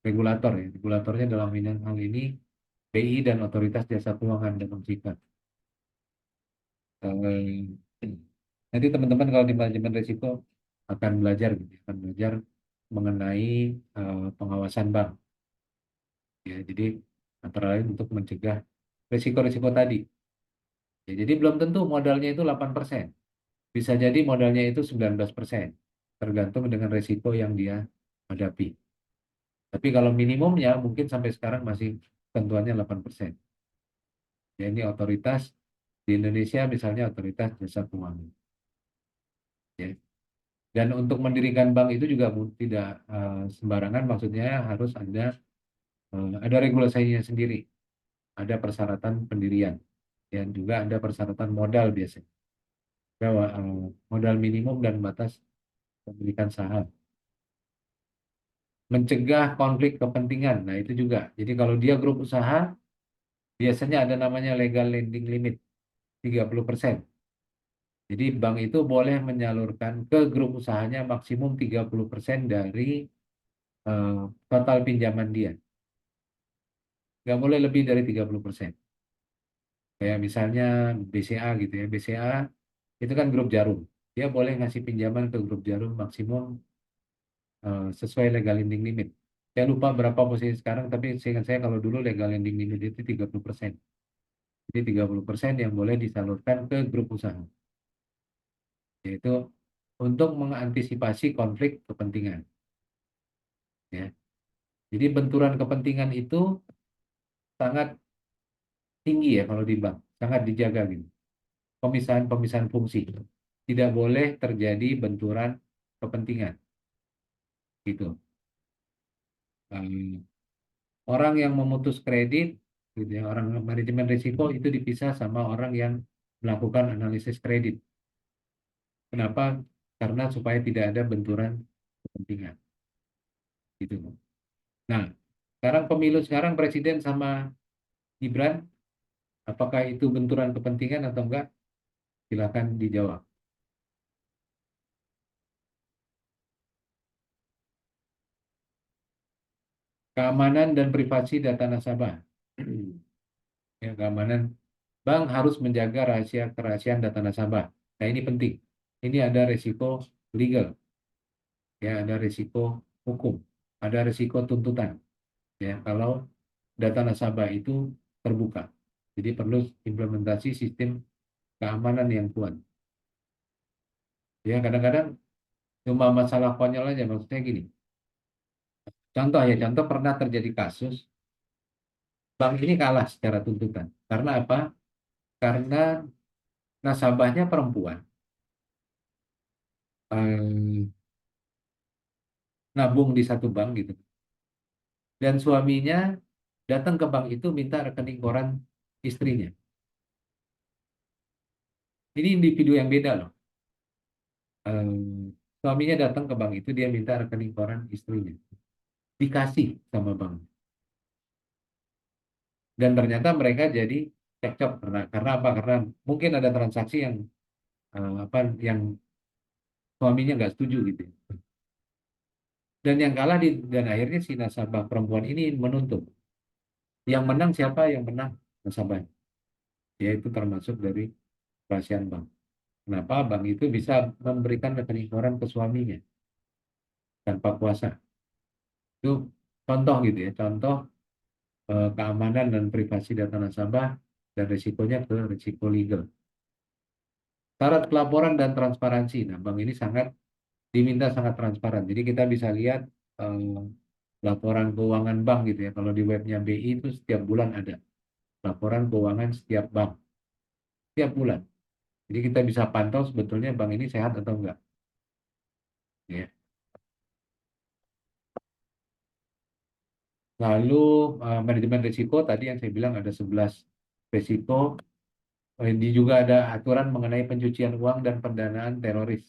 regulator ya. Regulatornya dalam hal ini BI dan Otoritas Jasa Keuangan dan OJK. Nanti teman-teman kalau di manajemen risiko akan belajar gitu, akan belajar mengenai pengawasan bank. Ya, jadi antara lain untuk mencegah risiko-risiko tadi. Ya, jadi belum tentu modalnya itu 8%. Bisa jadi modalnya itu 19%. Tergantung dengan risiko yang dia hadapi. Tapi kalau minimumnya mungkin sampai sekarang masih tentuannya 8%. Ya, ini otoritas di Indonesia misalnya Otoritas Jasa Keuangan. Ya. Dan untuk mendirikan bank itu juga tidak sembarangan, maksudnya harus ada regulasinya sendiri, ada persyaratan pendirian, dan juga ada persyaratan modal biasanya, bahwa modal minimum dan batas pemilikan saham. Mencegah konflik kepentingan, nah itu juga. Jadi kalau dia grup usaha, biasanya ada namanya legal lending limit 30%. Jadi bank itu boleh menyalurkan ke grup usahanya maksimum 30% dari total pinjaman dia. Nggak boleh lebih dari 30%. Kayak misalnya BCA gitu ya. BCA itu kan grup Jarum. Dia boleh ngasih pinjaman ke grup Jarum maksimum sesuai legal lending limit. Saya lupa berapa posisi sekarang, tapi seingat saya kalau dulu legal lending limit itu 30%. Jadi 30% yang boleh disalurkan ke grup usaha. Yaitu untuk mengantisipasi konflik kepentingan. Ya. Jadi benturan kepentingan itu sangat tinggi ya kalau di bank. Sangat dijaga gitu. Pemisahan fungsi. Tidak boleh terjadi benturan kepentingan. Gitu. Orang yang memutus kredit, gitu ya, orang manajemen risiko itu dipisah sama orang yang melakukan analisis kredit. Kenapa? Karena supaya tidak ada benturan kepentingan. Gitu. Nah, sekarang pemilu sekarang Presiden sama Gibran, apakah itu benturan kepentingan atau enggak? Silakan dijawab. Keamanan dan privasi data nasabah. Ya, keamanan bank harus menjaga kerahasiaan data nasabah. Nah, ini penting. Ini ada risiko legal, ya, ada risiko hukum, ada risiko tuntutan, ya, kalau data nasabah itu terbuka. Jadi perlu implementasi sistem keamanan yang kuat. Ya, kadang-kadang cuma masalah konyol aja, maksudnya gini. Contoh pernah terjadi kasus bank ini kalah secara tuntutan. Karena apa? karena nasabahnya perempuan, nabung di satu bank gitu, dan suaminya datang ke bank itu minta rekening koran istrinya. Ini individu yang beda loh. Suaminya datang ke bank itu, dia minta rekening koran istrinya, dikasih sama bank, dan ternyata mereka jadi cekcok karena apa? Karena mungkin ada transaksi yang apa yang suaminya nggak setuju gitu ya. Dan yang kalah dan akhirnya si nasabah perempuan ini menuntut. Yang menang siapa? Yang menang nasabah. Yaitu termasuk dari kerahasiaan bank. Kenapa bank itu bisa memberikan rekening koran ke suaminya tanpa kuasa? Itu contoh gitu ya, contoh keamanan dan privasi data nasabah dan risikonya ke risiko legal. Syarat pelaporan dan transparansi. Nah, bank ini diminta sangat transparan. Jadi kita bisa lihat laporan keuangan bank gitu ya. Kalau di webnya BI itu setiap bulan ada laporan keuangan setiap bank, setiap bulan. Jadi kita bisa pantau sebetulnya bank ini sehat atau enggak. Ya. Lalu manajemen risiko tadi yang saya bilang ada 11 risiko. Ini juga ada aturan mengenai pencucian uang dan pendanaan teroris.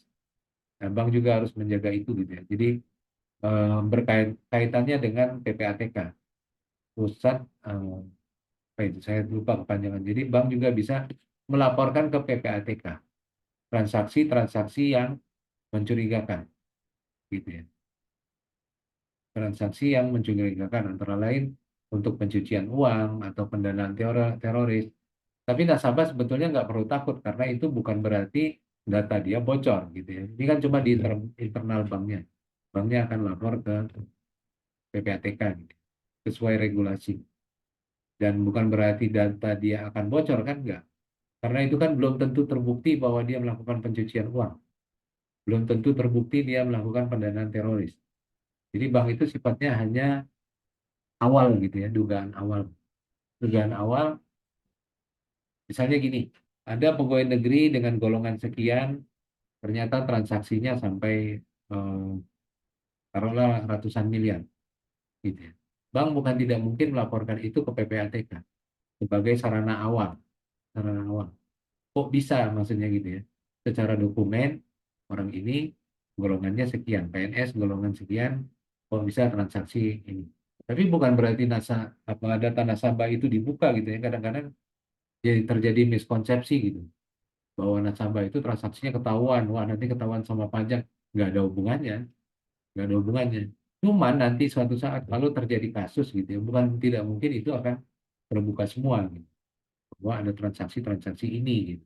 Nah, bank juga harus menjaga itu gitu ya. Jadi berkaitannya dengan PPATK, pusat apa itu saya lupa kepanjangan. Jadi bank juga bisa melaporkan ke PPATK transaksi-transaksi yang mencurigakan, gitu ya. Transaksi yang mencurigakan antara lain untuk pencucian uang atau pendanaan teroris. Tapi nasabah sebetulnya nggak perlu takut karena itu bukan berarti data dia bocor gitu ya. Ini kan cuma di internal banknya. Banknya akan lapor ke PPATK gitu, sesuai regulasi. Dan bukan berarti data dia akan bocor kan enggak. Karena itu kan belum tentu terbukti bahwa dia melakukan pencucian uang. Belum tentu terbukti dia melakukan pendanaan teroris. Jadi bank itu sifatnya hanya awal gitu ya, dugaan awal. Dugaan awal, misalnya gini, ada pegawai negeri dengan golongan sekian, ternyata transaksinya sampai eh, taruhlah ratusan miliar, gitu ya. Bank bukan tidak mungkin melaporkan itu ke PPATK sebagai sarana awal, sarana awal. Kok bisa maksudnya gitu ya? Secara dokumen orang ini golongannya sekian, PNS golongan sekian, kok bisa transaksi ini. Tapi bukan berarti apa data nasabah itu dibuka gitu ya. Kadang-kadang jadi terjadi miskonsepsi gitu bahwa nasabah itu transaksinya ketahuan, wah nanti ketahuan sama pajak, nggak ada hubungannya, nggak ada hubungannya. Cuman nanti suatu saat kalau terjadi kasus gitu ya, bukan tidak mungkin itu akan terbuka semua gitu, bahwa ada transaksi-transaksi ini gitu.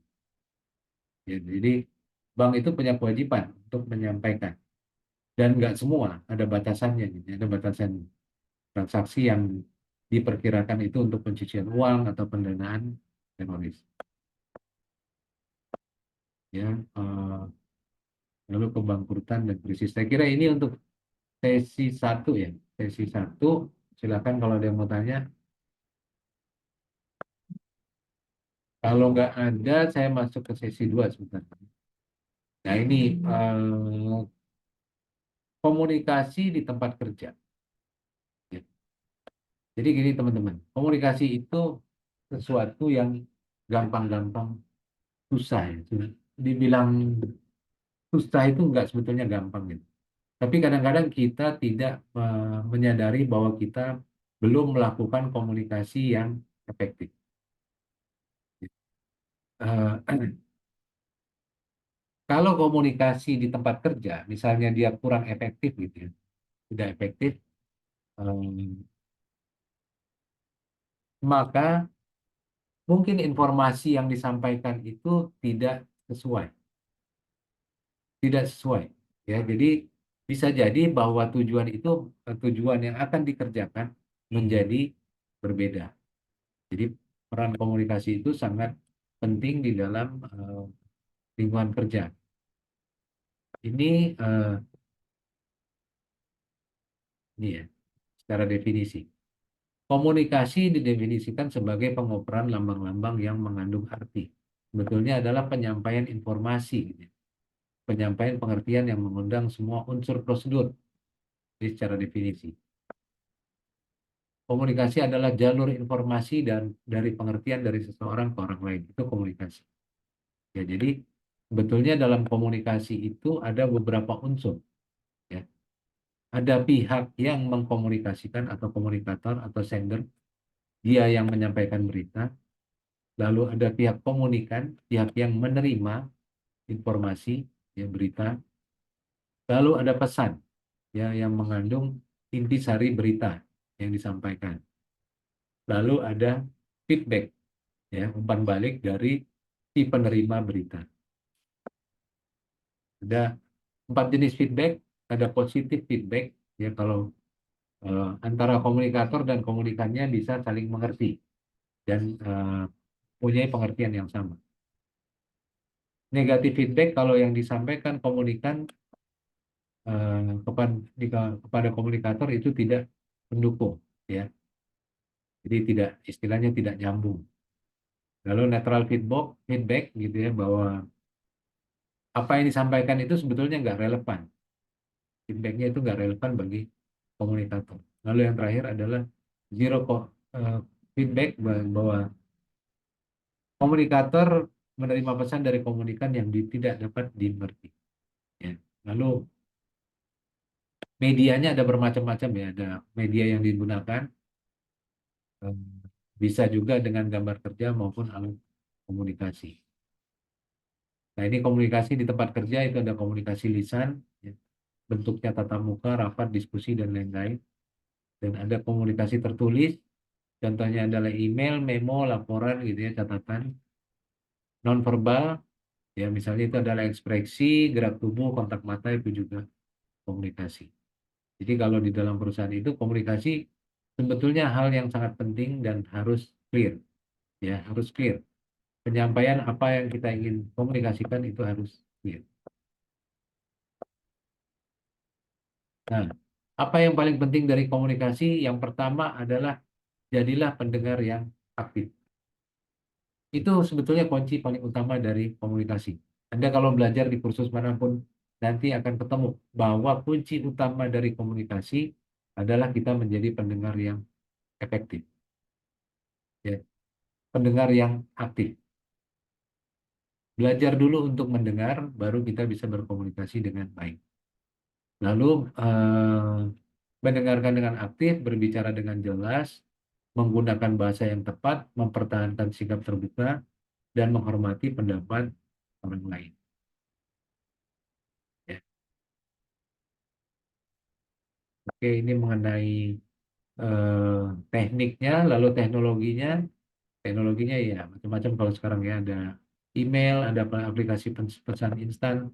Ya, jadi bank itu punya kewajiban untuk menyampaikan dan nggak semua, ada batasannya gitu, ada batasan transaksi yang diperkirakan itu untuk pencucian uang atau pendanaan teroris. Ya, lalu kebangkrutan dan krisis. Saya kira ini untuk sesi satu ya. Sesi satu, silakan kalau ada yang mau tanya. Kalau nggak ada, saya masuk ke sesi dua sebentar. Nah ini komunikasi di tempat kerja. Ya. Jadi gini teman-teman, komunikasi itu sesuatu yang gampang-gampang susah ya. Dibilang susah itu nggak sebetulnya gampang gitu. Tapi kadang-kadang kita tidak menyadari bahwa kita belum melakukan komunikasi yang efektif. Kalau komunikasi di tempat kerja, misalnya dia kurang efektif gitu ya, tidak efektif, maka mungkin informasi yang disampaikan itu tidak sesuai, tidak sesuai. Ya, jadi bisa jadi bahwa tujuan itu tujuan yang akan dikerjakan menjadi berbeda. Jadi peran komunikasi itu sangat penting di dalam lingkungan kerja. Ini ya, secara definisi. Komunikasi didefinisikan sebagai pengoperan lambang-lambang yang mengandung arti. Sebetulnya adalah penyampaian informasi, gitu ya. Penyampaian pengertian yang mengundang semua unsur prosedur. Jadi secara definisi. Komunikasi adalah jalur informasi dan dari pengertian dari seseorang ke orang lain. Itu komunikasi. Ya, jadi sebetulnya dalam komunikasi itu ada beberapa unsur. Ya. Ada pihak yang mengkomunikasikan atau komunikator atau sender, dia yang menyampaikan berita. Lalu ada pihak komunikan, pihak yang menerima informasi, ya, berita. Lalu ada pesan, ya, yang mengandung intisari berita yang disampaikan. Lalu ada feedback, ya, umpan balik dari si penerima berita. Ada 4 jenis feedback, ada positif feedback, ya, kalau antara komunikator dan komunikannya bisa saling mengerti dan punya pengertian yang sama. Negatif feedback kalau yang disampaikan komunikan kepada komunikator itu tidak mendukung, ya. Jadi tidak, istilahnya tidak nyambung. Lalu netral feedback gitu ya, bahwa apa yang disampaikan itu sebetulnya nggak relevan. Feedbacknya itu nggak relevan bagi komunikator. Lalu yang terakhir adalah zero feedback, bahwa komunikator menerima pesan dari komunikan yang tidak dapat dimengerti. Ya. Lalu medianya ada bermacam-macam, ya. Ada media yang digunakan, bisa juga dengan gambar kerja maupun alat komunikasi. Nah, ini komunikasi di tempat kerja itu ada komunikasi lisan, ya. Bentuknya tatap muka, rapat, diskusi, dan lain-lain. Dan ada komunikasi tertulis, contohnya adalah email, memo, laporan, gitu ya, catatan. Nonverbal, ya, misalnya itu adalah ekspresi, gerak tubuh, kontak mata, itu juga komunikasi. Jadi kalau di dalam perusahaan itu komunikasi sebetulnya hal yang sangat penting dan harus clear, ya, harus clear. Penyampaian apa yang kita ingin komunikasikan itu harus clear. Nah, apa yang paling penting dari komunikasi? Yang pertama adalah jadilah pendengar yang aktif. Itu sebetulnya kunci paling utama dari komunikasi. Anda kalau belajar di kursus manapun nanti akan ketemu bahwa kunci utama dari komunikasi adalah kita menjadi pendengar yang efektif, ya. Pendengar yang aktif. Belajar dulu untuk mendengar, baru kita bisa berkomunikasi dengan baik. Lalu mendengarkan dengan aktif, berbicara dengan jelas, menggunakan bahasa yang tepat, mempertahankan sikap terbuka, dan menghormati pendapat orang lain. Ya. Oke, ini mengenai tekniknya, lalu teknologinya. Teknologinya ya macam-macam kalau sekarang, ya. Ada email, ada aplikasi pesan instan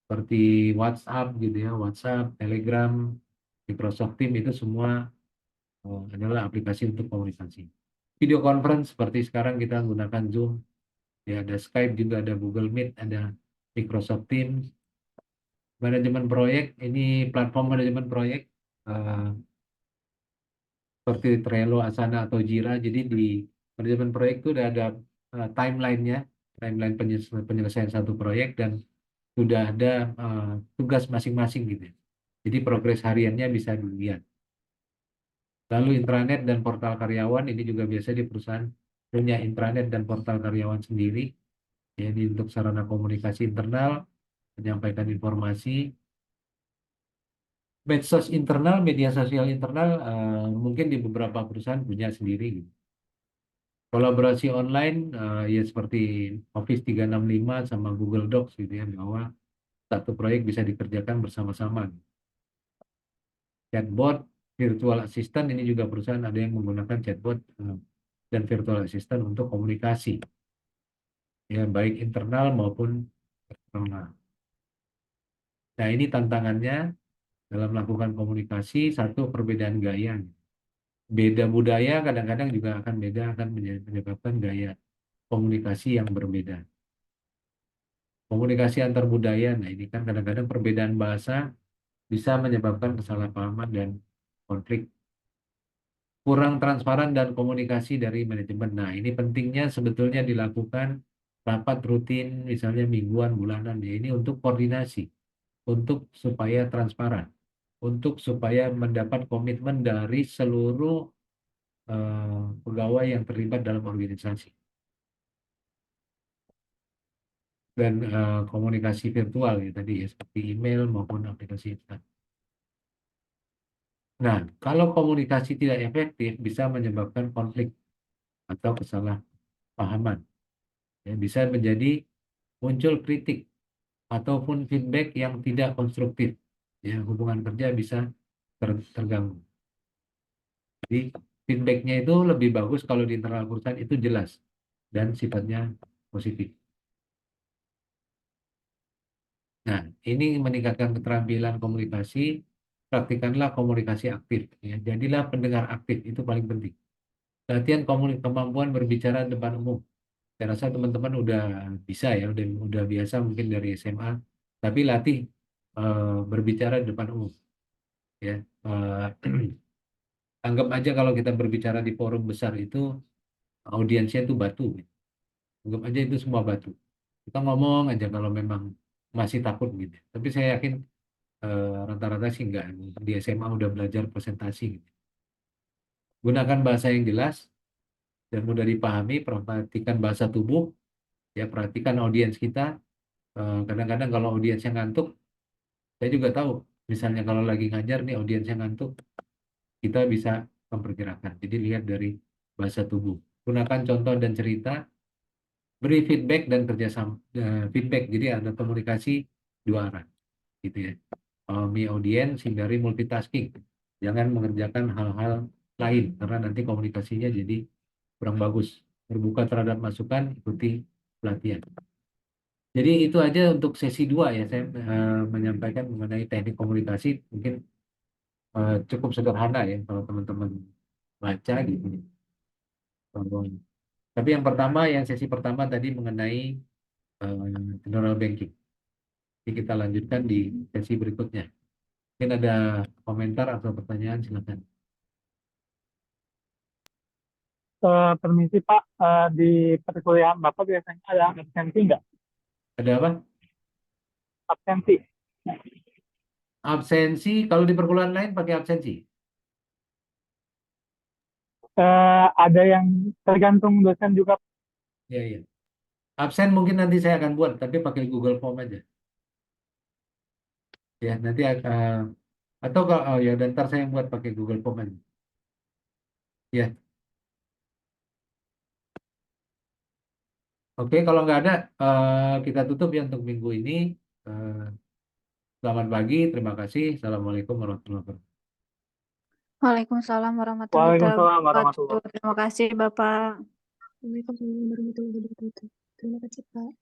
seperti WhatsApp gitu ya, WhatsApp, Telegram, Microsoft Teams, itu semua adalah aplikasi untuk komunikasi. Video conference seperti sekarang kita gunakan Zoom, ya, ada Skype juga, ada Google Meet, ada Microsoft Teams. Manajemen proyek, ini platform manajemen proyek seperti Trello, Asana, atau Jira. Jadi di manajemen proyek itu udah ada timeline-nya, timeline penyelesaian satu proyek, dan sudah ada tugas masing-masing gitu ya. Jadi progres hariannya bisa dilihat. Lalu intranet dan portal karyawan, ini juga biasa di perusahaan punya intranet dan portal karyawan sendiri. Jadi untuk sarana komunikasi internal, menyampaikan informasi. Medsos internal, media sosial internal, mungkin di beberapa perusahaan punya sendiri, gitu. Kolaborasi online, ya seperti Office 365 sama Google Docs gitu ya, bahwa satu proyek bisa dikerjakan bersama-sama. Chatbot, virtual assistant, ini juga perusahaan ada yang menggunakan chatbot dan virtual assistant untuk komunikasi, ya, baik internal maupun eksternal. Nah, ini tantangannya dalam melakukan komunikasi. Satu, perbedaan gaya. Beda budaya kadang-kadang juga akan menyebabkan gaya komunikasi yang berbeda. Komunikasi antar budaya, nah ini kan kadang-kadang perbedaan bahasa bisa menyebabkan kesalahpahaman dan konflik. kurang transparan dan komunikasi dari manajemen. Nah, ini pentingnya sebetulnya dilakukan rapat rutin, misalnya mingguan, bulanan, ya ini untuk koordinasi, untuk supaya transparan, untuk supaya mendapat komitmen dari seluruh pegawai yang terlibat dalam organisasi. Dan komunikasi virtual ya tadi ya, seperti email maupun aplikasi instan. Nah, kalau komunikasi tidak efektif bisa menyebabkan konflik atau kesalahpahaman. Ya, bisa menjadi muncul kritik ataupun feedback yang tidak konstruktif. Ya, hubungan kerja bisa terganggu. Jadi feedbacknya itu lebih bagus kalau di internal perusahaan itu jelas dan sifatnya positif. Nah, ini meningkatkan keterampilan komunikasi, praktikanlah komunikasi aktif. Ya. Jadilah pendengar aktif, itu paling penting. Latihan kemampuan berbicara di depan umum. Saya rasa teman-teman udah bisa ya, udah biasa mungkin dari SMA, tapi latih berbicara di depan umum. Ya, anggap aja kalau kita berbicara di forum besar itu audiensnya itu batu. Anggap aja itu semua batu. Kita ngomong aja kalau memang masih takut gitu. Tapi saya yakin rata-rata sih enggak. Di SMA udah belajar presentasi gitu. Gunakan bahasa yang jelas dan mudah dipahami, perhatikan bahasa tubuh, ya perhatikan audiens kita. Kadang-kadang kalau audiensnya ngantuk, saya juga tahu. Misalnya kalau lagi ngajar nih audiensnya ngantuk, kita bisa memperkirakan. Jadi lihat dari bahasa tubuh. Gunakan contoh dan cerita, beri feedback dan kerjasama. Feedback, jadi ada komunikasi dua arah, gitu ya. Pahami audiens, hindari multitasking. Jangan mengerjakan hal-hal lain karena nanti komunikasinya jadi kurang bagus. Terbuka terhadap masukan, ikuti pelatihan. Jadi itu aja untuk sesi 2 ya, saya menyampaikan mengenai teknik komunikasi. Mungkin cukup sederhana ya kalau teman-teman baca gitu. Tapi yang pertama, yang sesi pertama tadi mengenai general banking. Jadi kita lanjutkan di sesi berikutnya. Mungkin ada komentar atau pertanyaan, silakan. Permisi Pak, di perkuliahan Bapak biasanya ada absensi nggak? Ada apa? Absensi. Absensi, kalau di perguruan lain pakai absensi. Ada yang tergantung dosen juga. Ya, ya. Absen mungkin nanti saya akan buat, tapi pakai Google Form aja. Ya, nanti atau kalau oh ya, dan ntar saya buat pakai Google Form aja. Ya, oke. Kalau nggak ada, kita tutup ya untuk minggu ini. Eh, Selamat pagi, terima kasih. Assalamualaikum warahmatullahi wabarakatuh. Waalaikumsalam warahmatullahi Waalaikumsalam warahmatullahi wabarakatuh. wabarakatuh. Terima kasih Bapak. Waalaikumsalam warahmatullahi wabarakatuh. Terima kasih, Pak.